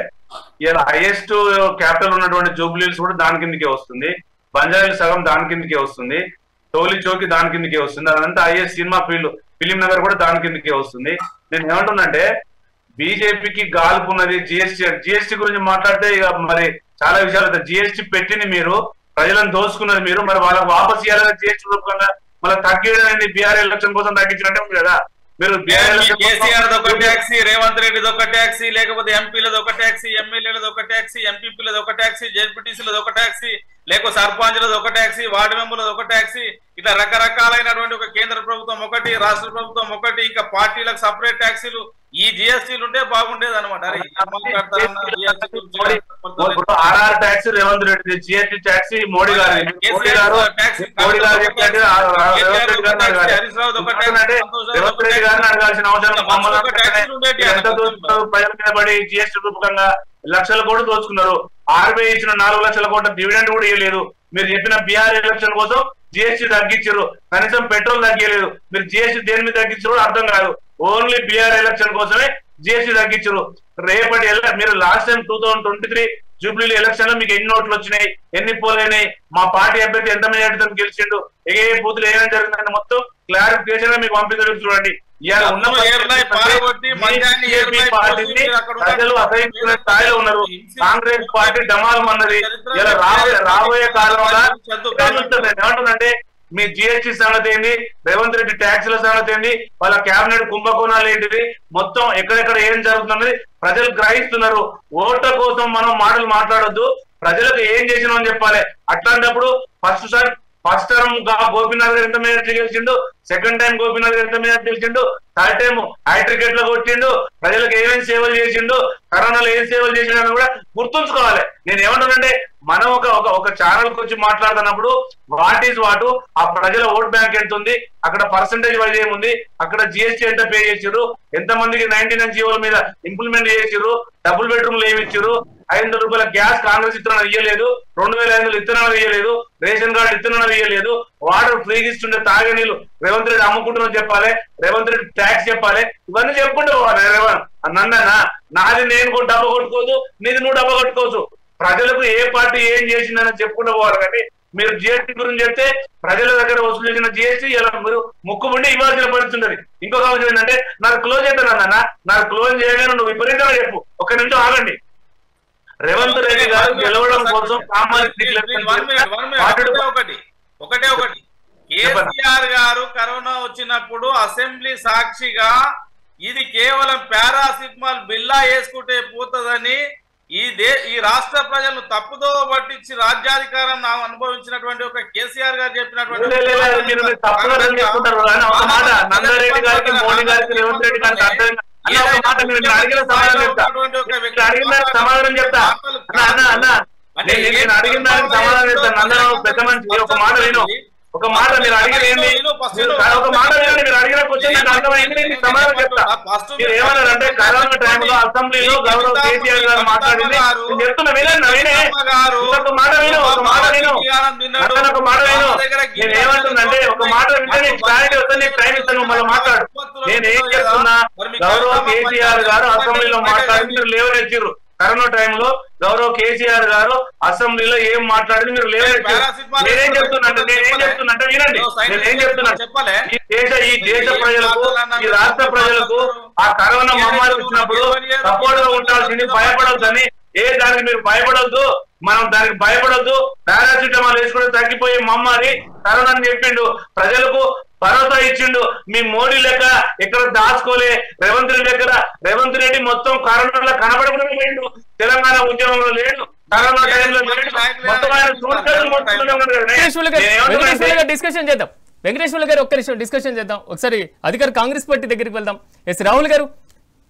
ఇలా హైయెస్ట్ క్యాపిటల్ ఉన్నటువంటి జూబ్లీ హిల్స్ కూడా దాని కిందకే వస్తుంది, బంజారా సగం దాని కిందకే వస్తుంది, టోలీ చౌకి దాని కిందకే వస్తుంది, అదంతా హైయెస్ట్ సినిమా ఫిలిం నగర్ కూడా దాని కిందకే వస్తుంది. నేను ఏమంటున్నంటే బీజేపీకి గాల్పున్నది జిఎస్టీ గురించి మాట్లాడితే ఇక మరి చాలా విషయాలు. జిఎస్టీ పెట్టింది మీరు, ప్రజలను దోసుకున్నది మీరు, మరి వాళ్ళకి వాపస్ ఇవ్వాలని జిఎస్టీ రూపంగా మళ్ళీ తగ్గించడానికి బీఆర్ ఎలక్షన్ కోసం తగ్గించినట్టే ఉంది కదా. మీరు కేసీఆర్ ఒక ట్యాక్సీ, రేవంత్ రెడ్డిది ఒక ట్యాక్సీ, లేకపోతే ఎంపీలది ఒక ట్యాక్సీ, ఎమ్మెల్యేలది ఒక ట్యాక్సీ, ఎంపీపీలది ఒక ట్యాక్సీ, జెడ్పీటీసీలది ఒక ట్యాక్సీ, లేకపోతే సర్పంచ్లది ఒక ట్యాక్సీ, వార్డు మెంబర్లది ఒక ట్యాక్సీ, ఇట్లా రకరకాలైనటువంటి ఒక కేంద్ర ప్రభుత్వం ఒకటి, రాష్ట్ర ప్రభుత్వం ఒకటి, ఇంకా పార్టీలకు సపరేట్ ట్యాక్సీలు. ఈ జిఎస్టీలు ఉంటే బాగుండేది అనమాట. RR taxi Revanth Reddy, GST taxi Modi గారు రేవంత్ రెడ్డి గారిని అడగాల్సిన అవసరం. ప్రజల మీద పడి జిఎస్టీ రూపకంగా లక్షల కోట్లు దోచుకున్నారు. ఆర్బీఐ ఇచ్చిన 4 లక్షల కోట్ల డివిడెండ్ కూడా ఇవ్వలేదు. మీరు చెప్పిన బీఆర్ ఎలక్షన్ కోసం జిఎస్టీ తగ్గించారు, కనీసం పెట్రోల్ తగ్గలేదు. మీరు జిఎస్టీ దేని మీద తగ్గించారు అర్థం కాదు. ఓన్లీ బీఆర్ ఎలక్షన్ కోసమే జిఎస్టీ తగ్గించారు. రేపటి మీరు లాస్ట్ టైం 2023 జూబ్లీ ఎలక్షన్ లో మీకు ఎన్ని ఓట్లు వచ్చినాయి, ఎన్ని పోలైనాయి, మా పార్టీ అభ్యర్థి ఎంత మెజార్టీతో గెలిచిండు, ఏ బూతులు ఏమేమి జరిగిందని మొత్తం క్లారిఫికేషన్ గా మీకు పంపించడం చూడండి. ప్రజలు అసహించుకునే స్థాయిలో ఉన్నారు. కాంగ్రెస్ పార్టీ డమాల్ అన్నది ఇలా రాబోయే కాలంలో ఏమంటుందంటే మీ జిఎస్టీ సంగతి ఏంది, రేవంత్ రెడ్డి ట్యాక్సుల సంగతి ఏంది, వాళ్ళ కేబినెట్ కుంభకోణాలు ఏంటిది, మొత్తం ఎక్కడెక్కడ ఏం జరుగుతున్నది ప్రజలు గ్రహిస్తున్నారు. ఓట్ల కోసం మనం మాటలు మాట్లాడొద్దు, ప్రజలకు ఏం చేసినామని చెప్పాలి. అట్లాంటప్పుడు ఫస్ట్ టర్మ్ గోపీనాథ్ గారు ఎంత మెజార్టీ గెలిచిండు, సెకండ్ టైం గోపీనాథ్ గారు ఎంత మెజార్టీ గెలిచిండు, థర్డ్ టైం హ్యాట్రికెట్ లో కొట్టిండు, ప్రజలకు ఏమేమి సేవలు చేసిండు, కరోనాలో ఏం సేవలు చేసిండు కూడా గుర్తుంచుకోవాలి. నేను ఏమంటానంటే మనం ఒక ఛానల్ కు వచ్చి మాట్లాడుతున్నప్పుడు వాట్ ఈజ్ వాటు, ఆ ప్రజల ఓట్ బ్యాంక్ ఎంత ఉంది, అక్కడ పర్సంటేజ్ వైజ్ ఏముంది, అక్కడ జిఎస్టీ ఎంత పే చేసిర్రు, ఎంత మందికి 99 జీవోల మీద ఇంప్లిమెంట్ చేసిర్రు, డబుల్ బెడ్రూమ్లు ఏమి ఇచ్చారు, 500 రూపాయల గ్యాస్ కాంగ్రెస్ ఇత్తనాలు ఇయ్యలేదు, 2500 ఇత్తనాలు ఇయ్యలేదు, రేషన్ కార్డు ఇత్తనాలు ఇయ్యలేదు, వాటర్ ఫ్రీగా ఇస్తుండే తాగే నీళ్ళు రేవంత్ రెడ్డి అమ్ముకుంటున్నా చెప్పాలి, రేవంత్ రెడ్డి ట్యాక్స్ చెప్పాలి, ఇవన్నీ చెప్పుకుంటూ పోవాలి. నన్నన్నా నాది నేను కూడా డబ్బా కొట్టుకోవచ్చు, నీది నువ్వు డబ్బా కొట్టుకోవచ్చు. ప్రజలకు ఏ పార్టీ ఏం చేసిందని చెప్పుకుంటూ పోవాలి. కానీ మీరు జిఎస్టీ గురించి చెప్తే ప్రజల దగ్గర వసూలు చేసిన జిఎస్టీ ఇలా మీరు ముక్కుముండి ఇవ్వాల్సిన పరిస్థితి ఉండదు. ఇంకొక అవసరం ఏంటంటే నాకు క్లోజ్ చేస్తానన్నా, నాకు క్లోజ్ చేయగానే నువ్వు విపరీతంగా చెప్పు. ఒక్క నిమిషం ఆగండి. రేవంత్ రెడ్డి గారు గెలవడం కోసం ఒకటే కేసీఆర్ గారు కరోనా వచ్చినప్పుడు అసెంబ్లీ సాక్షిగా ఇది కేవలం పారాసిటమాల్ బిల్లా వేసుకుంటే పోతుందని ఈ రాష్ట్ర ప్రజలను తప్పుదో పట్టించి రాజ్యాధికారం అనుభవించినటువంటి ఒక కేసీఆర్ గారు చెప్పినటువంటి సమాధానం చెప్తా నేను అడిగిన దానికి సమాధానం చెప్తాను. నందన పెద్ద మనిషి ఒక మాట విను, ఒక మాట మీరు అడిగిన ఒక మాట వినండి. మీరు అడిగిన క్వశ్చన్ నాకు అర్థమైంది, సమాధానం చెప్తా. మీరు ఏమన్నారంటే కరోనా టైంలో అసెంబ్లీలో గౌరవ కేసీఆర్ గారు మాట్లాడింది నేను చెప్తున్నా, వినండి వినే ఒక మాట విను, ఒక మాట విను, ఒక మాట విను. నేను ఏమంటున్నాంటే ఒక మాట వింటే నీకు క్లారిటీ వస్తే నీకు టైం ఇస్తాను, మళ్ళీ మాట్లాడు. నేను ఏం చెప్తున్నా, గౌరవ కేసీఆర్ గారు అసెంబ్లీలో మాట్లాడింది మీరు లేవనెచ్చారు. కరోనా టైంలో గౌరవ కేసీఆర్ గారు అసెంబ్లీలో ఏం మాట్లాడింది మీరు లేవనెచ్చారు. నేనేం చెప్తున్నా వినండి, నేనేం చెప్తున్నా, ఈ దేశ ప్రజలకు ఈ రాష్ట్ర ప్రజలకు ఆ కరోనా మహమ్మారి వచ్చినప్పుడు సపోర్ట్ గా ఉండాల్సింది, భయపడొద్దని. దానికి మీరు భయపడొద్దు, మనం దానికి భయపడొద్దు. పారాసిటమాల్ వేసుకుంటే తగ్గిపోయే మహమ్మారి కరోనా అని చెప్పిండు, ప్రజలకు భరోసా ఇచ్చిండు. మీ మోడీ లెక్క ఎక్కడ దాచుకోలే, రేవంత్ రెడ్డి మొత్తం కరోనాలో కనబడకుండా పోయిండు, తెలంగాణ ఉద్యమంలో లేడు, కరోనా టైంలో లేడు, మొత్తం డిస్కషన్ చేద్దాం. వెంకటేశ్వర్లు గారు ఒక్క నిమిషం డిస్కషన్ చేద్దాం. ఒకసారి అధికార కాంగ్రెస్ పార్టీ దగ్గరికి వెళ్దాం. ఎస్ రాహుల్ గారు,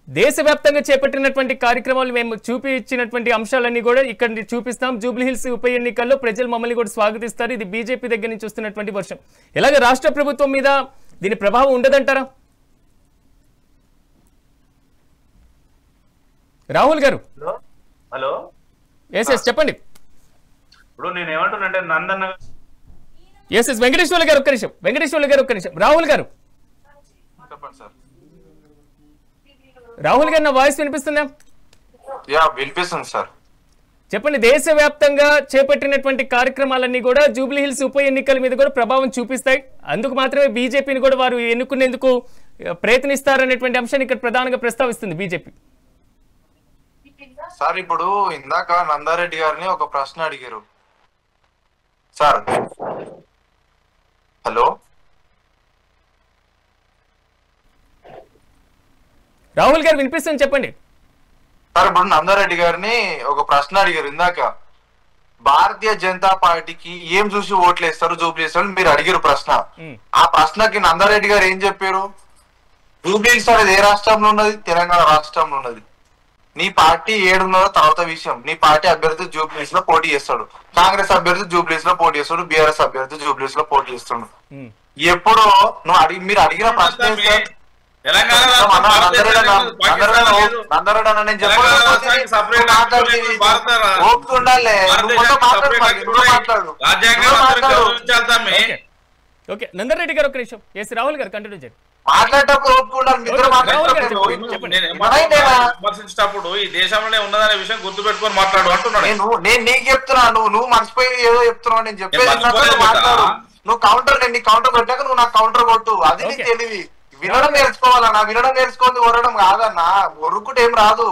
దేశవ్యాప్తంగా చేపట్టినటువంటి కార్యక్రమాలు మేము చూపించినటువంటి అంశాలన్నీ కూడా ఇక్కడ చూపిస్తాం. జూబ్లీహిల్స్ ఉప ఎన్నికల్లో ప్రజలు మమ్మల్ని కూడా స్వాగతిస్తారు. ఇది బీజేపీ దగ్గర నుంచి వస్తున్నటువంటి వర్షం. ఎలాగ రాష్ట్ర ప్రభుత్వం మీద దీని ప్రభావం ఉండదంటారా రాహుల్ గారు? హలో, ఎస్ చెప్పండి. ఇప్పుడు నేను ఏమంటున్నానంటే నందన్న ఎస్ వెంకటేశ్వర్లు గారు ఒక్క నిమిషం. రాహుల్ గారు చెప్పండి సార్. రాహుల్ గారు, నా వాయిస్ వినిపిస్తుందా? వినిపిస్తుంది సార్. చెప్పండి. దేశవ్యాప్తంగా చేపట్టినటువంటి కార్యక్రమాలన్నీ కూడా జూబ్లీహిల్స్ ఉప ఎన్నికల మీద కూడా ప్రభావం చూపిస్తాయి. అందుకు మాత్రమే బీజేపీని కూడా వారు ఎన్నుకునేందుకు ప్రయత్నిస్తారనేటువంటి అంశాన్ని ఇక్కడ ప్రధానంగా ప్రస్తావిస్తుంది బీజేపీ. సార్, ఇప్పుడు ఇందాక నందారెడ్డి గారిని ఒక ప్రశ్న అడిగారు సార్. హలో రాహుల్ గారు వినిపిస్తుంది, చెప్పండి సార్. ఇప్పుడు నందారెడ్డి గారిని ఒక ప్రశ్న అడిగారు ఇందాక, భారతీయ జనతా పార్టీకి ఏం చూసి ఓట్లు వేస్తారు జూబ్లీహిల్స్ అని మీరు అడిగారు ప్రశ్న. ఆ ప్రశ్నకి నందారెడ్డి గారు ఏం చెప్పారు? జూబ్లీహిల్స్ అనేది ఏ రాష్ట్రంలో ఉన్నది? తెలంగాణ రాష్ట్రంలో ఉన్నది. నీ పార్టీ ఏడున్నదో తర్వాత విషయం. నీ పార్టీ అభ్యర్థి జూబ్లీహిల్స్ లో పోటీ చేస్తాడు, కాంగ్రెస్ అభ్యర్థి జూబ్లీహిల్స్ లో పోటీ చేస్తాడు, బీఆర్ఎస్ అభ్యర్థి జూబ్లీహిల్స్ లో పోటీ చేస్తాడు. ఎప్పుడో మీరు అడిగిన ప్రశ్న నందరెడ్డి గారు ఒక నిమిషం. ఎస్ రాహుల్ గారు కంటిన్యూ చేయండి. విమర్శించేటప్పుడు ఈ దేశంలోనే ఉన్నదనే విషయం గుర్తు పెట్టుకొని మాట్లాడు అంటున్నాను. నేను నీకు చెప్తున్నాను, నువ్వు మర్చిపోయి ఏదో చెప్తున్నావు. నేను చెప్పేది మాట్లాడు. నువ్వు కౌంటర్, నేను నీకు కౌంటర్ కొట్టాక నువ్వు నాకు కౌంటర్ కొట్టు. అది నీకు తెలివి. వినడం నేర్చుకోవాలన్నా, వినడం నేర్చుకొని ఓడడం కాదన్నా, ఒరుకుంటే ఏం రాదు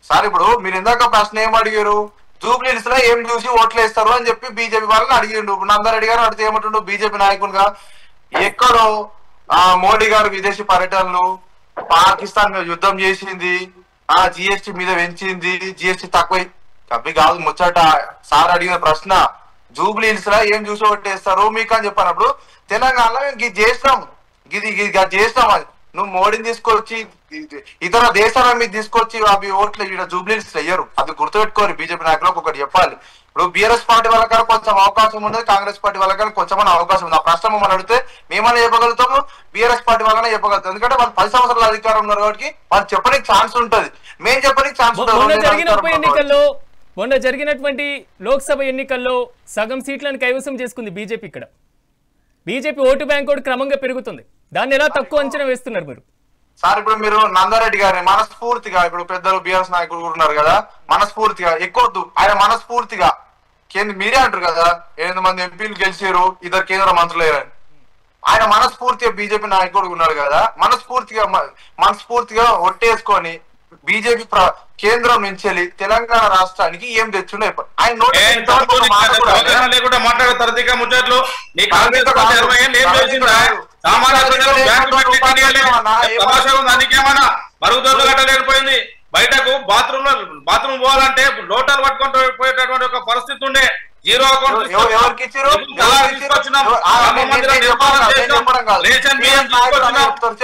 సార్. ఇప్పుడు మీరు ఇందాక ప్రశ్న ఏం అడిగారు? జూబ్లీహిల్స్ లో ఏం చూసి ఓట్లు వేస్తారు అని చెప్పి బీజేపీ వాళ్ళని అడిగిండు. నందారెడ్డి గారు అడిగితే ఏమంటుండు? బీజేపీ నాయకులుగా ఎక్కడో మోడీ గారు విదేశీ పర్యటనలు, పాకిస్తాన్ మీద యుద్ధం చేసింది, జిఎస్టీ మీద పెంచింది, జిఎస్టీ తక్కువ అవి కాదు ముచ్చట. సార్ అడిగిన ప్రశ్న జూబ్లీహిల్స్ లో ఏం చూసి ఓట్లేస్తారు మీకు అని చెప్పినప్పుడు తెలంగాణలో మేము ఇది చేస్తాం, ఇది చేస్తాం. అది నువ్వు మోడీని తీసుకొచ్చి ఇతర దేశాల మీద తీసుకొచ్చి అవి ఓట్లు ఇక్కడ జూబ్లీహిల్స్ అయ్యారు. అది గుర్తుపెట్టుకోరు బీజేపీ నాయకులకు. ఒకటి చెప్పాలి, ఇప్పుడు బీఆర్ఎస్ పార్టీ వాళ్ళకన్నా కొంచెం అవకాశం ఉండదు, కాంగ్రెస్ పార్టీ వాళ్ళకన్నా కొంచెం అవకాశం ఉంది. ఆ ప్రశ్న మమ్మల్ని అడిగితే మేమన్నా చెప్పగలుగుతాము, బీఆర్ఎస్ పార్టీ వాళ్ళనే చెప్పగలుగుతాం. ఎందుకంటే వాళ్ళు 10 సంవత్సరాల అధికారం ఉన్నారు కాబట్టి వాళ్ళు చెప్పడానికి ఛాన్స్ ఉంటుంది, మేము చెప్పడానికి ఛాన్స్ ఉంటుంది. మొన్న జరిగినటువంటి లోక్సభ ఎన్నికల్లో సగం సీట్లను కైవసం చేసుకుంది బీజేపీ. ఇక్కడ బీజేపీ ఓటు బ్యాంక్ కూడా క్రమంగా పెరుగుతుంది. దాన్ని ఎలా తక్కువ అంచనా వేస్తున్నారు మీరు? సార్, ఇప్పుడు మీరు నందారెడ్డి గారిని మనస్ఫూర్తిగా, ఇప్పుడు పెద్దలు బీఆర్ఎస్ నాయకులు ఉన్నారు కదా, మనస్ఫూర్తిగా ఎక్కువద్దు, ఆయన మనస్ఫూర్తిగా మీడియా అంటారు కదా 8 మంది ఎంపీలు గెలిచారు, 2 కేంద్ర మంత్రులు అయ్యారని. ఆయన మనస్ఫూర్తిగా బీజేపీ నాయకుడు ఉన్నారు కదా, మనస్ఫూర్తిగా ఒట్టేసుకొని బీజేపీ కేంద్రం నుంచి వెళ్ళి తెలంగాణ రాష్ట్రానికి ఏం తెచ్చుండే ఆయన లేకుండా మాట్లాడే తరతిగా ముచ్చట్లు నీ కాంగ్రెస్ దానికేమన్నా మరుగుదొడ్లు కట్టలేకపోయింది బయటకు బాత్రూమ్ పోవాలంటే లోటాలు పట్టుకుంటూ పోయేటటువంటి ఒక పరిస్థితి ఉండే జీరో అకౌంట్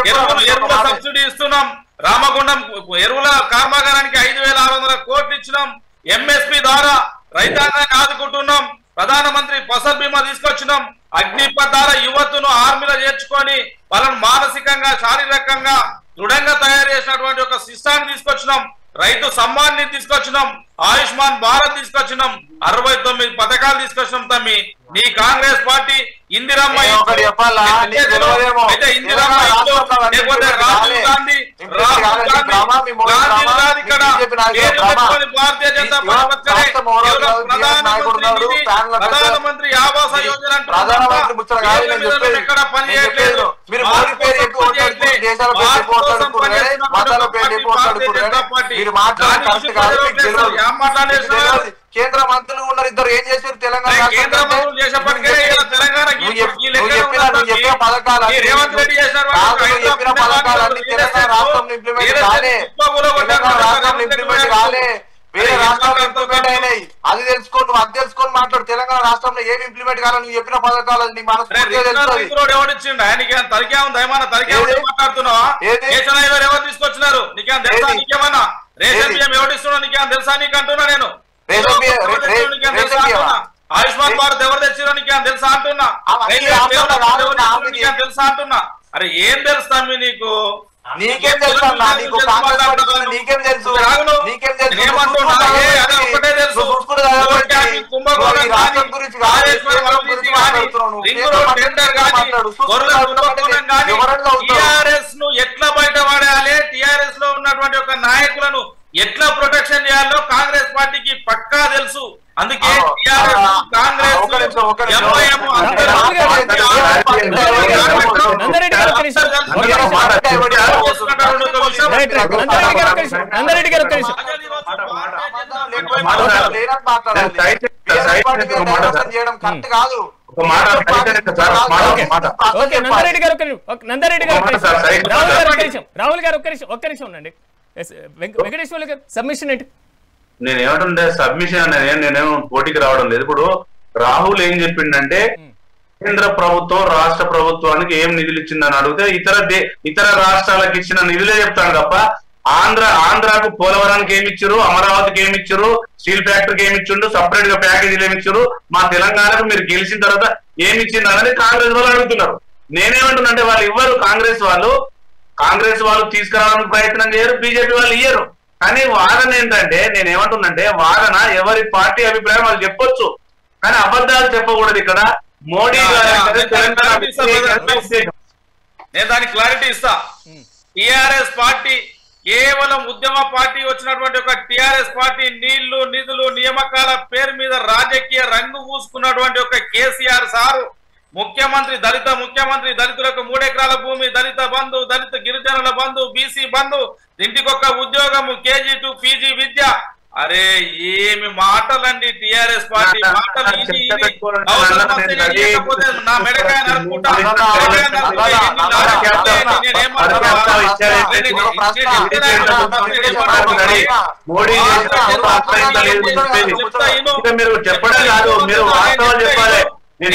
ఎరువుల సబ్సిడీ ఇస్తున్నాం రామగుండం ఎరువుల కర్మాగారానికి 5,600 కోట్లు ఇచ్చినాం ఎంఎస్పి ద్వారా రైతాంగాన్ని ఆదుకుంటున్నాం ప్రధానమంత్రి ఫసల్ బీమా తీసుకొచ్చినాం అగ్నిపథ్ ద్వారా యువతను ఆర్మీలో చేర్చుకొని వాళ్ళను మానసికంగా శారీరకంగా దృఢంగా తయారు చేసినటువంటి ఒక సిస్టాన్ని తీసుకొచ్చినాం రైతు సమ్మాన్ నిధి తీసుకొచ్చినాం ఆయుష్మాన్ భారత్ తీసుకొచ్చినాం 69 పథకాలు తీసుకొచ్చినాం తమ్మి నీ కాంగ్రెస్ పార్టీ ఇందిరమ్మ అయితే ఇందిరమ్మ లేకపోతే రాహుల్ గాంధీ భారతీయ జనతా ప్రధానమంత్రి ఆవాస యోజన ఎక్కడ పని చేయట్లేదు కేంద్ర మంత్రులు ఉన్నారు ఇద్దరు ఏం చేశారు తెలంగాణ రాష్ట్రంలో ఇంప్లిమెంట్ కాలే వేరే రాష్ట్రాలు ఇంప్లిమెంట్ అయినాయి అది తెలుసుకో నువ్వు అది తెలుసుకొని మాట్లాడు తెలంగాణ రాష్ట్రంలో ఏమి ఇంప్లిమెంట్ కావాలి నువ్వు చెప్పిన పథకాలు నీ మనస్ఫూర్తిగా తీసుకొచ్చినారు నీకేం తెలుసా నీకేమన్నా రేషన్ బియ్యం ఎవరిస్తున్నా నీకేం తెలుసా నీకు అంటున్నా నేను ఆయుష్మాన్ భారత్ ఎవరు తెచ్చిరో నీకేం తెలుసా అంటున్నా తెలుసా అంటున్నా అరే ఏం తెలుస్తా నీకు నీకేం తెలుసు నీకేం తెలుసు ఒకటే తెలుసు టిఆర్ఎస్ ను ఎట్లా బయటపడాలి టిఆర్ఎస్ లో ఉన్నటువంటి ఒక నాయకులను ఎట్లా ప్రొటెక్షన్ చేయాలో కాంగ్రెస్ పార్టీకి పక్కా తెలుసు అందుకే కాంగ్రెస్ చేయడం కరెక్ట్ కాదు రాహుల్ గారు ఒక్క నిమిషం ఉండండి వెంకటేశ్వర్లు గారు సబ్మిషన్ ఏంటి నేను ఏమంటుండే సబ్మిషన్ అనేది నేనేమో పోటీకి రావడం లేదు ఇప్పుడు రాహుల్ ఏం చెప్పిండంటే కేంద్ర ప్రభుత్వం రాష్ట్ర ప్రభుత్వానికి ఏం నిధులు ఇచ్చిందని అడిగితే ఇతర రాష్ట్రాలకు ఇచ్చిన నిధులే చెప్తాను తప్ప ఆంధ్రాకు పోలవరానికి ఏమి ఇచ్చారు అమరావతికి ఏమి ఇచ్చారు స్టీల్ ఫ్యాక్టరీకి ఏమి ఇచ్చిండు సపరేట్ గా ప్యాకేజీలు ఏమి ఇచ్చారు మా తెలంగాణకు మీరు గెలిచిన తర్వాత ఏమి ఇచ్చింది అనేది కాంగ్రెస్ వాళ్ళు అడుగుతున్నారు నేనేమంటున్నాంటే వాళ్ళు ఇవ్వరు కాంగ్రెస్ వాళ్ళు తీసుకురావడానికి ప్రయత్నం చేయరు బీజేపీ వాళ్ళు ఇయ్యరు కానీ వాదన ఏంటంటే నేనేమంటున్నంటే వాదన ఎవరి పార్టీ అభిప్రాయం వాళ్ళు చెప్పొచ్చు కానీ అబద్ధాలు చెప్పకూడదు ఇక్కడ మోడీ గారు నేను దానికి క్లారిటీ ఇస్తా టిఆర్ఎస్ పార్టీ కేవలం ఉద్యమ పార్టీ వచ్చినటువంటి ఒక టిఆర్ఎస్ పార్టీ నీళ్లు నిధులు నియామకాల పేరు మీద రాజకీయ రంగు పూసుకున్నటువంటి ఒక కేసీఆర్ సారు ముఖ్యమంత్రి దళితులకు 3 ఎకరాల భూమి దళిత బంధు దళిత గిరిజనుల బంధు బీసీ బంధు ఇంటికొక ఉద్యోగము కేజీ టు పీజీ విద్య అరే ఏమి మాటలండి టిఆర్ఎస్ పార్టీ మాటలు నా మెడకాయ నడుపుకుంటా మీరు చెప్పడం కాదు మీరు వాస్తవాలు చెప్పాలి ఇతర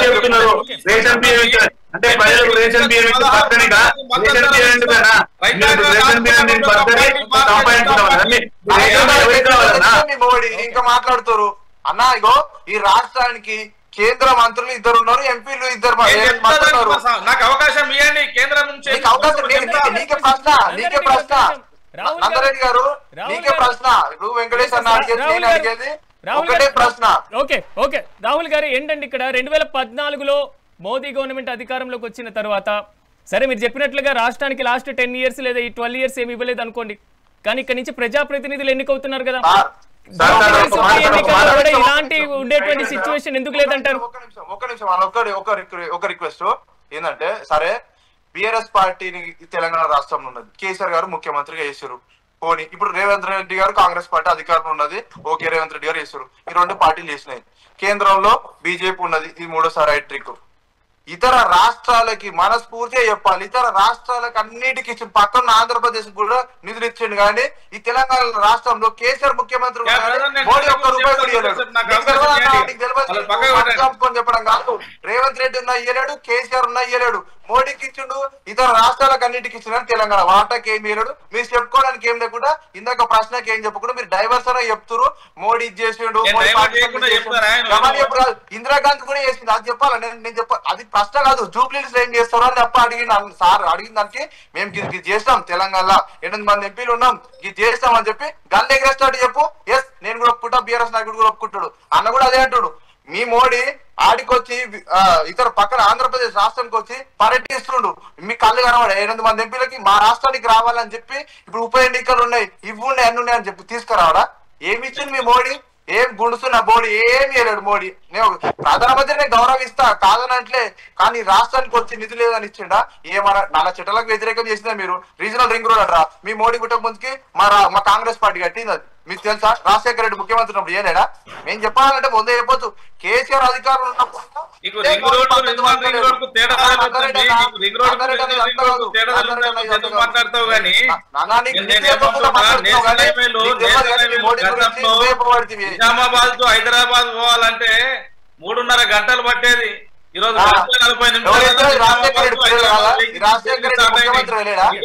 చెప్తున్నారు రేషన్ బియ్యం అంటే ప్రజలకు రేషన్ బియ్యం ఇచ్చి పక్కనిగా రేషన్ బియ్యం ఎందుకన్నా రేషన్ బియ్యం పక్కనే సంపాదించడం ఇంకా మాట్లాడుతారు అన్నా ఇగో ఈ రాష్ట్రానికి కేంద్ర మంత్రులు ఇద్దరు ఉన్నారు ఎంపీలు ఇద్దరు నాకు అవకాశం ఇవ్వండి కేంద్రం నుంచి నీకే ప్రశ్న నందరెడ్డి గారు నీకే ప్రశ్న ఇప్పుడు వెంకటేష్ అన్న అడిగేది ఒకటే ప్రశ్న ఓకే రాహుల్ గారు ఏంటండి ఇక్కడ 2014లో మోదీ గవర్నమెంట్ అధికారంలోకి వచ్చిన తర్వాత సరే మీరు చెప్పినట్లుగా రాష్ట్రానికి లాస్ట్ 10 years లేదా ఈ 12 years ఏమి ఇవ్వలేదు అనుకోండి కానీ ఇక్కడ నుంచి ప్రజాప్రతినిధులు ఎన్నికవుతున్నారు కదా ఇలాంటి ఉండేటువంటి సిచ్యువేషన్ ఎందుకు లేదంటారు? ఒక నిమిషం ఒక రిక్వెస్ట్ ఏంటంటే, సరే బిఆర్ఎస్ పార్టీని తెలంగాణ రాష్ట్రంలో ఉన్నది, కేసీఆర్ గారు ముఖ్యమంత్రిగా చేశారు, పోనీ ఇప్పుడు రేవంత్ రెడ్డి గారు కాంగ్రెస్ పార్టీ అధికారంలో ఉన్నది, ఓకే రేవంత్ రెడ్డి గారు చేశారు, ఈ రెండు పార్టీలు చేసినాయి. కేంద్రంలో బీజేపీ ఉన్నది, ఇది మూడోసారి హ్యాట్రిక్. ఇతర రాష్ట్రాలకి మనస్ఫూర్తిగా చెప్పాలి, ఇతర రాష్ట్రాలకు అన్నిటికీ ఇచ్చిన, పక్కన ఆంధ్రప్రదేశ్ కూడా నిధులు ఇచ్చిండు. కానీ ఈ తెలంగాణ రాష్ట్రంలో కేసీఆర్ ముఖ్యమంత్రి మోడీ ఒక్క రూపాయి కూడా ఇవ్వలేడు. చెప్పడం కాదు, రేవంత్ రెడ్డి ఉన్నా ఇయ్యలేడు, కేసీఆర్ ఉన్నా ఇయ్యలేడు, మోడీకి ఇచ్చిండు, ఇతర రాష్ట్రాలకు అన్నిటికి ఇచ్చిన తెలంగాణ వాటాకి ఏమి ఇయ్యలేడు. మీరు చెప్పుకోవడానికి ఏం లేకుండా, ఇందాక ప్రశ్నకి ఏం చెప్పకుండా మీరు డైవర్షన్ చెప్తున్నారు. మోడీ ఇది చేసిండు, ఇందిరాగాంధీ కూడా చేసింది, అది చెప్పాలి. నేను చెప్పాలి, అది ప్రశ్న కాదు. జూబ్లీస్ ఏం చేస్తారో అని తప్ప అడిగిన సార్ అడిగిన దానికి మేము ఇది చేస్తాం, తెలంగాణలో 8 మంది ఎంపీలు ఉన్నాం, ఇది చేస్తాం అని చెప్పి గన్ ఎగరేస్తాడు. చెప్పు, ఎస్ నేను కూడా ఒప్పుకుంటా, బీఆర్ఎస్ నాయకుడు కూడా ఒప్పుకుంటాడు, అన్న కూడా అదే అంటాడు. మీ మోడీ ఆడికొచ్చి ఇతర పక్కన ఆంధ్రప్రదేశ్ రాష్ట్రానికి వచ్చి పర్యటిస్తుండు, మీ కళ్ళు కనబడే 8 మంది ఎంపీలకి మా రాష్ట్రానికి రావాలని చెప్పి, ఇప్పుడు ఉప ఎన్నికలు ఉన్నాయి, ఇవి ఉన్నాయి అన్ని ఉన్నాయి అని చెప్పి తీసుకురావడా? ఏమి ఇచ్చింది మీ మోడీ? ఏం గుండుస్తున్న మోడీ ఏమి చేయలేడు. మోడీ నేను ప్రధానమంత్రిని గౌరవిస్తా కాదనట్లే, కానీ రాష్ట్రానికి వచ్చి నిధులు లేదని ఇచ్చిండా? ఏమన్నా నల్ల చట్టాలకు వ్యతిరేకం చేసిందా మీరు? రీజనల్ రింగ్ రోడ్ అంటారా? మీ మోడీ గుట్ట ముందుకి మా కాంగ్రెస్ పార్టీ కట్టింది, అది మీకు తెలుసా? రాజశేఖర రెడ్డి ముఖ్యమంత్రి ఉన్నప్పుడు ఏలేడా? మేము చెప్పాలంటే ముందే చెప్పొచ్చు, కేసీఆర్ అధికారులు ఉన్నప్పుడు నిజామాబాద్ టు హైదరాబాద్ పోవాలంటే 3.5 గంటలు పట్టేది, ఈరోజు 40 నిమిషాలు.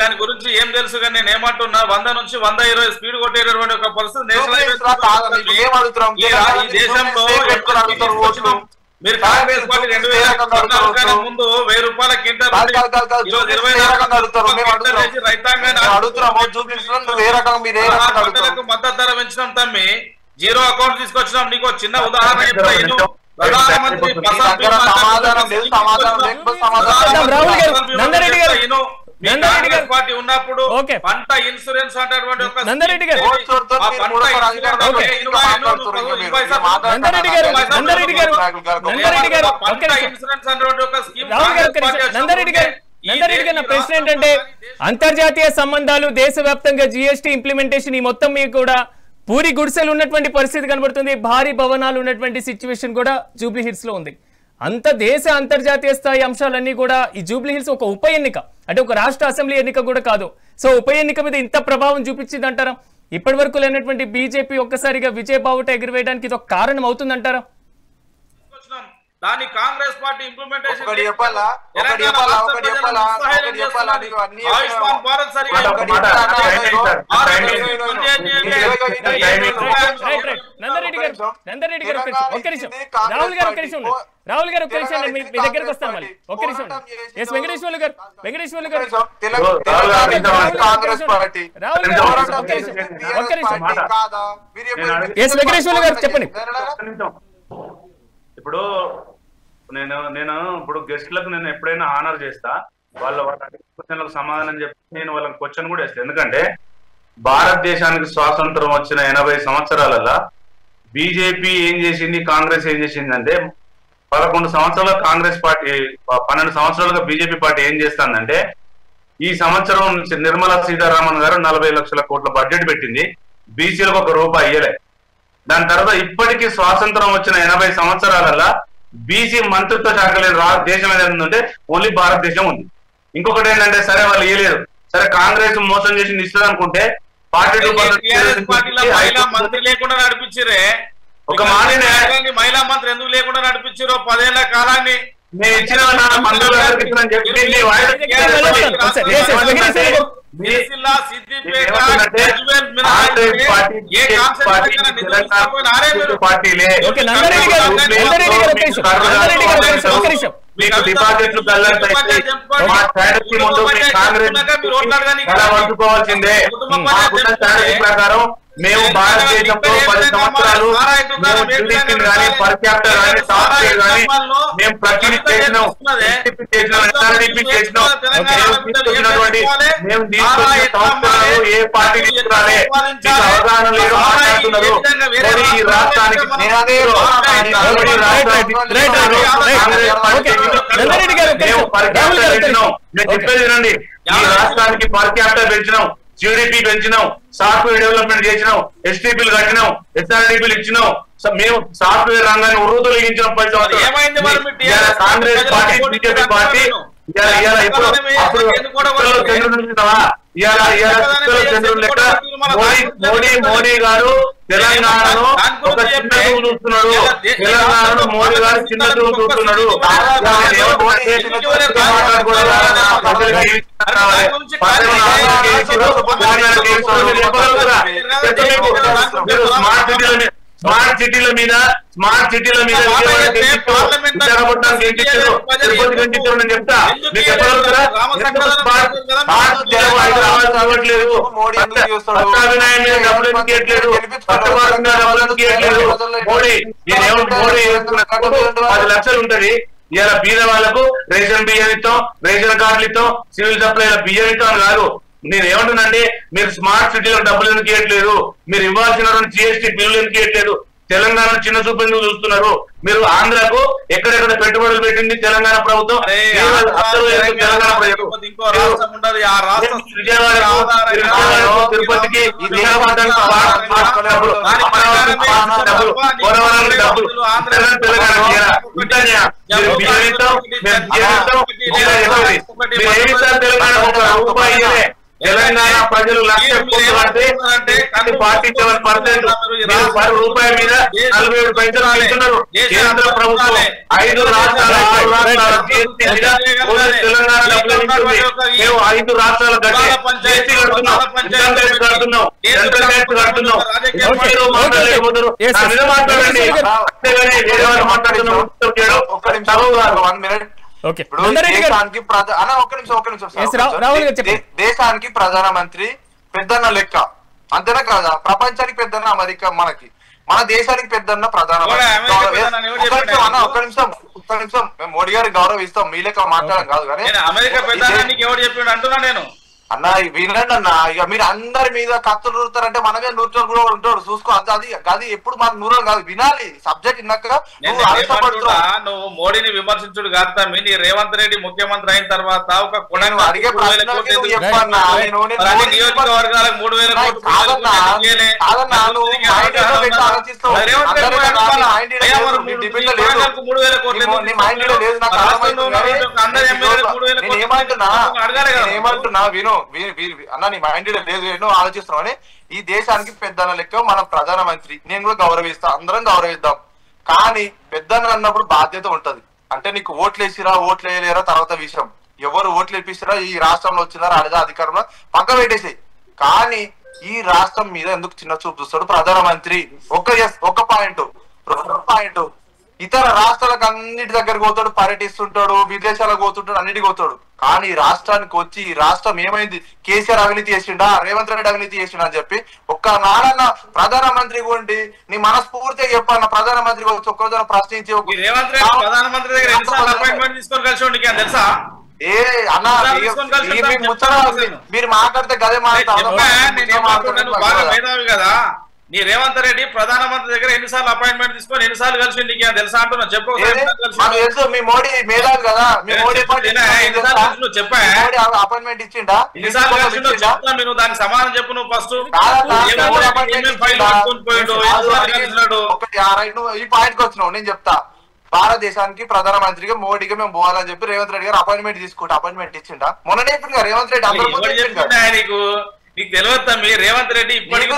దాని గురించి ఏం తెలుసు, కానీ నేను ఏమంటున్నా, 100 నుంచి 120 స్పీడ్ కొట్టేటటువంటి ఒక పరిస్థితి ఈ దేశంలో. మీరు కాంగ్రెస్ పార్టీ 2014 ముందు 1000 రూపాయల కింటాల్ రైతాంగానికి మద్దతు ధర పెంచినాం తమ్మి, జీరో అకౌంట్ తీసుకొచ్చినాం. నీకు చిన్న ఉదాహరణ చెప్తా. ప్రధానమంత్రి పార్టీ ఉన్నప్పుడు పంట ఇన్సూరెన్స్ అనేటువంటి ఒక ప్రశ్న ఏంటంటే, అంతర్జాతీయ సంబంధాలు, దేశవ్యాప్తంగా జిఎస్టీ ఇంప్లిమెంటేషన్, ఈ మొత్తం మీకు కూడా పూరి గుడిసెలు ఉన్నటువంటి పరిస్థితి కనబడుతుంది. భారీ భవనాలు ఉన్నటువంటి సిచ్యువేషన్ కూడా జూబ్లీ హిల్స్ లో ఉంది. అంత దేశ అంతర్జాతీయ స్థాయి అంశాలన్నీ కూడా ఈ జూబ్లీ హిల్స్ ఒక ఉప ఎన్నిక, అంటే ఒక రాష్ట్ర అసెంబ్లీ ఎన్నిక కూడా కాదు. సో ఉప ఎన్నిక మీద ఇంత ప్రభావం చూపించింది అంటారా? ఇప్పటి వరకు లేనటువంటి బీజేపీ ఒక్కసారిగా విజయ బావుట ఎగిరివేయడానికి ఇది ఒక కారణం అవుతుందంటారా? దాని కాంగ్రెస్ పార్టీ ఇంప్లిమెంటేషన్ ఆయుష్మాన్ భారత్ రాహుల్ గారు ఒక్క నిమిషం మీ దగ్గరకు వస్తాను మళ్ళీ. ఒక్క నిమిషం ఎస్ వెంకటేశ్వర్లు గారు ఎస్ వెంకటేశ్వర్లు గారు చెప్పండి. ఇప్పుడు నేను ఇప్పుడు గెస్ట్లకు నేను ఎప్పుడైనా ఆనర్ చేస్తా, వాళ్ళ క్వశ్చన్లకు సమాధానం చెప్పి నేను వాళ్ళకి క్వశ్చన్ కూడా వేస్తాను. ఎందుకంటే భారతదేశానికి స్వాతంత్రం వచ్చిన 80 సంవత్సరాలలో బీజేపీ ఏం చేసింది, కాంగ్రెస్ ఏం చేసింది అంటే, 11 సంవత్సరాలుగా కాంగ్రెస్ పార్టీ, 12 సంవత్సరాలుగా బీజేపీ పార్టీ ఏం చేస్తుందంటే, ఈ సంవత్సరం నిర్మలా సీతారామన్ గారు 40 లక్షల కోట్ల బడ్జెట్ పెట్టింది, బీసీలకు ₹1 ఇయ్యలే. దాని తర్వాత ఇప్పటికీ స్వాతంత్రం వచ్చిన 80 సంవత్సరాలలో బీసీ మంత్రిత్వ శాఖ లేని దేశం ఏదైందంటే ఓన్లీ భారతదేశం ఉంది. ఇంకొకటి ఏంటంటే, సరే వాళ్ళు ఇయ్యలేదు, సరే కాంగ్రెస్ మోసం చేసి ఇస్తుంది అనుకుంటే 42% మంత్రి లేకుండా నడిపించిరే. ఒక మాట మహిళా మంత్రి ఎందుకు లేకుండా నడిపించారో 10 ఏళ్ల కాలాన్ని నేను ఇచ్చిన మీకు డిపాజిట్లు వంచుకోవాల్సిందే. ప్రకారం మేము భారతదేశంలో 10 సంవత్సరాలు మేము టీడీపీని కానీ పర్ క్యాపిటల్ కానీ సాఫ్ట్వేర్ కానీ మేము ప్రతినిధి చేసినాం, మేము తీసుకొచ్చిన సంవత్సరాలు ఏ పార్టీ తీసుకురాలే. మీకు అవగాహన లేదు, మాట్లాడుతున్నారు. ఈ రాష్ట్రానికి నేను చెప్పేది వినండి. ఈ రాష్ట్రానికి పర్ క్యాపిటల్ పెంచినాం, జీడిపి పెంచినాం, సాఫ్ట్వేర్ డెవలప్మెంట్ చేసినాం, ఎస్టీపీలు కట్టినాం, ఎస్ఆర్డీపీలు ఇచ్చినాం, మేము సాఫ్ట్వేర్ రంగాన్ని ఉర్రూతొలగించిన 10 సంవత్సరాలు. Congress party, BJP party Modi గారు తెలంగాణను ఒక చిన్న చూపు చూస్తున్నాడు. తెలంగాణను మోడీ గారు చిన్న చూపు చూస్తున్నాడు. స్మార్ట్ సిటీల మీద విశాఖపట్నానికి ఎంటిచ్చారు, తిరుపతికి ఎంటిచ్చారు నేను చెప్తా. మీకు చెప్పగలుగుతారా? హైదరాబాద్ కావట్లేదు, అష్టాభినయం మీద డబ్బులు ఎందుకు ఇవ్వట్లేదు, పట్టభాగంగా డబ్బులు ఎందుకు ఇవ్వట్లేదు? మోడీ 10 లక్షలు ఉంటది. ఇలా బీద వాళ్ళకు రేషన్ బియ్యం ఇస్తాం, రేషన్ కార్డులు ఇస్తాం, సివిల్ సప్లై బియ్యం ఇస్తాం అని కాదు. నేను ఏమంటున్నాండి, మీరు స్మార్ట్ సిటీలకు డబ్బులు ఎందుకు ఇవ్వట్లేదు? మీరు ఇవ్వాల్సినటువంటి జిఎస్టీ బిల్లులు ఎందుకు ఇవ్వట్లేదు? తెలంగాణ చిన్న చూపు ఎందుకు చూస్తున్నారు? మీరు ఆంధ్రకు ఎక్కడెక్కడ పెట్టుబడులు పెట్టింది తెలంగాణ ప్రభుత్వం. తిరుపతికి, తెలంగాణ ప్రజలు 1,00,000 47% రూపాయల మీద 47 పైసలు పెంచుతున్నారు. కేంద్ర ప్రభుత్వం 5 రాష్ట్రాల 6 రాష్ట్రాల తెలంగాణ డబ్బులు ఇస్తుంది. మేము 5 రాష్ట్రాల జీఎస్టీ కడుతున్నాం, ఇన్కమ్ ట్యాక్స్ కడుతున్నాం, సెంట్రల్ ట్యాక్స్ కడుతున్నాం. మాట్లాడలేకపోతున్నారు. మాట్లాడండి, అంతేగాని వేరే వాళ్ళు మాట్లాడుతున్నాం. దేశానికి ప్రధానమంత్రి పెద్దన్న లెక్క, అంతేనా కాదా? ప్రపంచానికి పెద్దన్న అమెరికా, మన దేశానికి పెద్దన్న ప్రధానమంత్రి. ఒక్క నిమిషం మేము మోడీ గారికి గౌరవిస్తాం, మీ లెక్క మాట్లాడడం కాదు. కానీ అమెరికా పెద్దనానికి ఎవరు చెప్పిండు అంటున్నా నేను. అన్న వినండి అన్న, ఇక మీరు అందరి మీద కత్తులు నూరుతారంటే మనమే నూరు కూడా ఉంటాడు. చూసుకో, అది ఎప్పుడు మన నూరు కాదు, వినాలి సబ్జెక్ట్ విన్నాక. నువ్వు మోడీని విమర్శించుడు కాదు, నీ రేవంత్ రెడ్డి ముఖ్యమంత్రి అయిన తర్వాత ఒక అడిగే నియోజకవర్గాలకు 3,000 ఏమంటున్నా విను అన్న, నీ మైండ్ లేదు, ఎన్నో ఆలోచిస్తున్నావు అని. ఈ దేశానికి పెద్దన్న లెక్క మన ప్రధానమంత్రి, నేను కూడా గౌరవిస్తా, అందరం గౌరవిద్దాం. కానీ పెద్దన్న అన్నప్పుడు బాధ్యత ఉంటది. అంటే నీకు ఓట్లు వేసిరా ఓట్లు వేయలేరా తర్వాత విషయం, ఎవరు ఓట్లు వేపిస్తారా, ఈ రాష్ట్రంలో వచ్చినారా లేదా అధికారంలో పక్క పెట్టేసాయి. కానీ ఈ రాష్ట్రం మీద ఎందుకు చిన్న చూపు చూస్తాడు ప్రధానమంత్రి? ఒక పాయింట్ ఇతర రాష్ట్రాలకు అన్నిటి దగ్గరకు పోతాడు, పర్యటిస్తుంటాడు, విదేశాలకు పోతుంటాడు, అన్నిటికి పోతాడు. కానీ ఈ రాష్ట్రానికి వచ్చి ఈ రాష్ట్రం ఏమైంది, కేసీఆర్ అవినీతి చేసిండా, రేవంత్ రెడ్డి అవినీతి చేసిండా అని చెప్పి ఒక్క నాడన్న ప్రధానమంత్రి ఉండి నీ మనస్ఫూర్తిగా చెప్పన్న ప్రధానమంత్రి వచ్చి ఒక్కరోజు ప్రశ్నించి మీరు మాట్లాడితే గదే మాట్లాడతారు కదా. నీ రేవంత్ రెడ్డి ప్రధానమంత్రి దగ్గర ఎన్నిసార్లు అపాయింట్మెంట్ తీసుకొని ఎన్నిసార్లు కలిసి నీకు తెలుసా అంటున్నా? చెప్పు. మీ మోడీ మేధావి కదా, మీ మోడీ చెప్పా అపాయింట్మెంట్ ఇచ్చిండా? ఎన్నిసార్లు కలిసిండో చెప్తా, మీరు దానికి సమాధానం చెప్పు. నువ్వు ఫస్ట్ ఈ పాయింట్కి వచ్చినావు, నేను చెప్తా. భారతదేశానికి ప్రధానమంత్రిగా మోడీగా మేము పోవాలని చెప్పి రేవంత్ రెడ్డి గారు అపాయింట్మెంట్ తీసుకుంటే అపాయింట్మెంట్ ఇచ్చిండా? మొన్ననే చెప్పింది రేవంత్ రెడ్డి. అందరూ నీకు తెలియదు తమ్మి, రేవంత్ రెడ్డి ఇప్పటికీ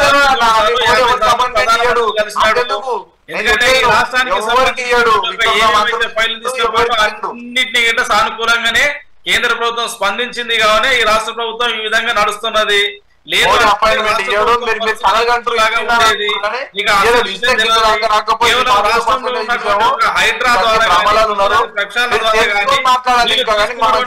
అన్నింటినీ గిట్ట సానుకూలంగానే కేంద్ర ప్రభుత్వం స్పందించింది కావనే ఈ రాష్ట్ర ప్రభుత్వం ఈ విధంగా నడుస్తున్నది.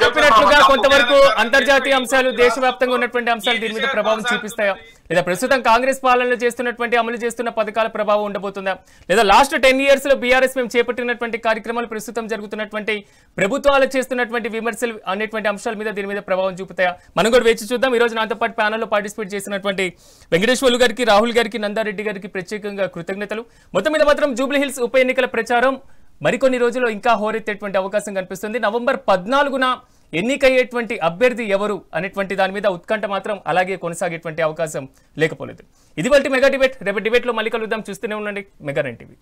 చెప్పినట్లుగా కొంతవరకు అంతర్జాతీయ అంశాలు, దేశవ్యాప్తంగా ఉన్నటువంటి అంశాలు దీని మీద ప్రభావం చూపిస్తాయా, లేదా ప్రస్తుతం కాంగ్రెస్ పాలనలో చేస్తున్నటువంటి అమలు చేస్తున్న పథకాల ప్రభావం ఉండబోతుందా, లేదా లాస్ట్ 10 years లో బీఆర్ఎస్ మేము చేపట్టినటువంటి కార్యక్రమాలు ప్రస్తుతం జరుగుతున్నటువంటి ప్రభుత్వాలు చేస్తున్నటువంటి విమర్శలు అనేటువంటి అంశాల మీద దీని మీద ప్రభావం చూపుతాయా? మనం కూడా వేచి చూద్దాం. ఈ రోజు నాతో పాటు ప్యానెల్లో పార్టిసిపేట్ చేసినటువంటి వెంకటేశ్వర్లు గారికి, రాహుల్ గారికి, నందారెడ్డి గారికి ప్రత్యేకంగా కృతజ్ఞతలు. మొత్తం మీద మాత్రం జూబ్లీ హిల్స్ ఉప ఎన్నికల ప్రచారం మరికొన్ని రోజుల్లో ఇంకా హోరెత్తేటువంటి అవకాశం కనిపిస్తుంది. నవంబర్ 14న ఎన్నికయ్యేటువంటి అభ్యర్థి ఎవరు అనేటువంటి దాని మీద ఉత్కంఠ మాత్రం అలాగే కొనసాగేటువంటి అవకాశం లేకపోలేదు. ఇది వాటి మెగా డిబేట్. రేపు డిబేట్లో మళ్ళీ కలుద్దాం. చూస్తూనే ఉండండి మెగా 9 టీవీ.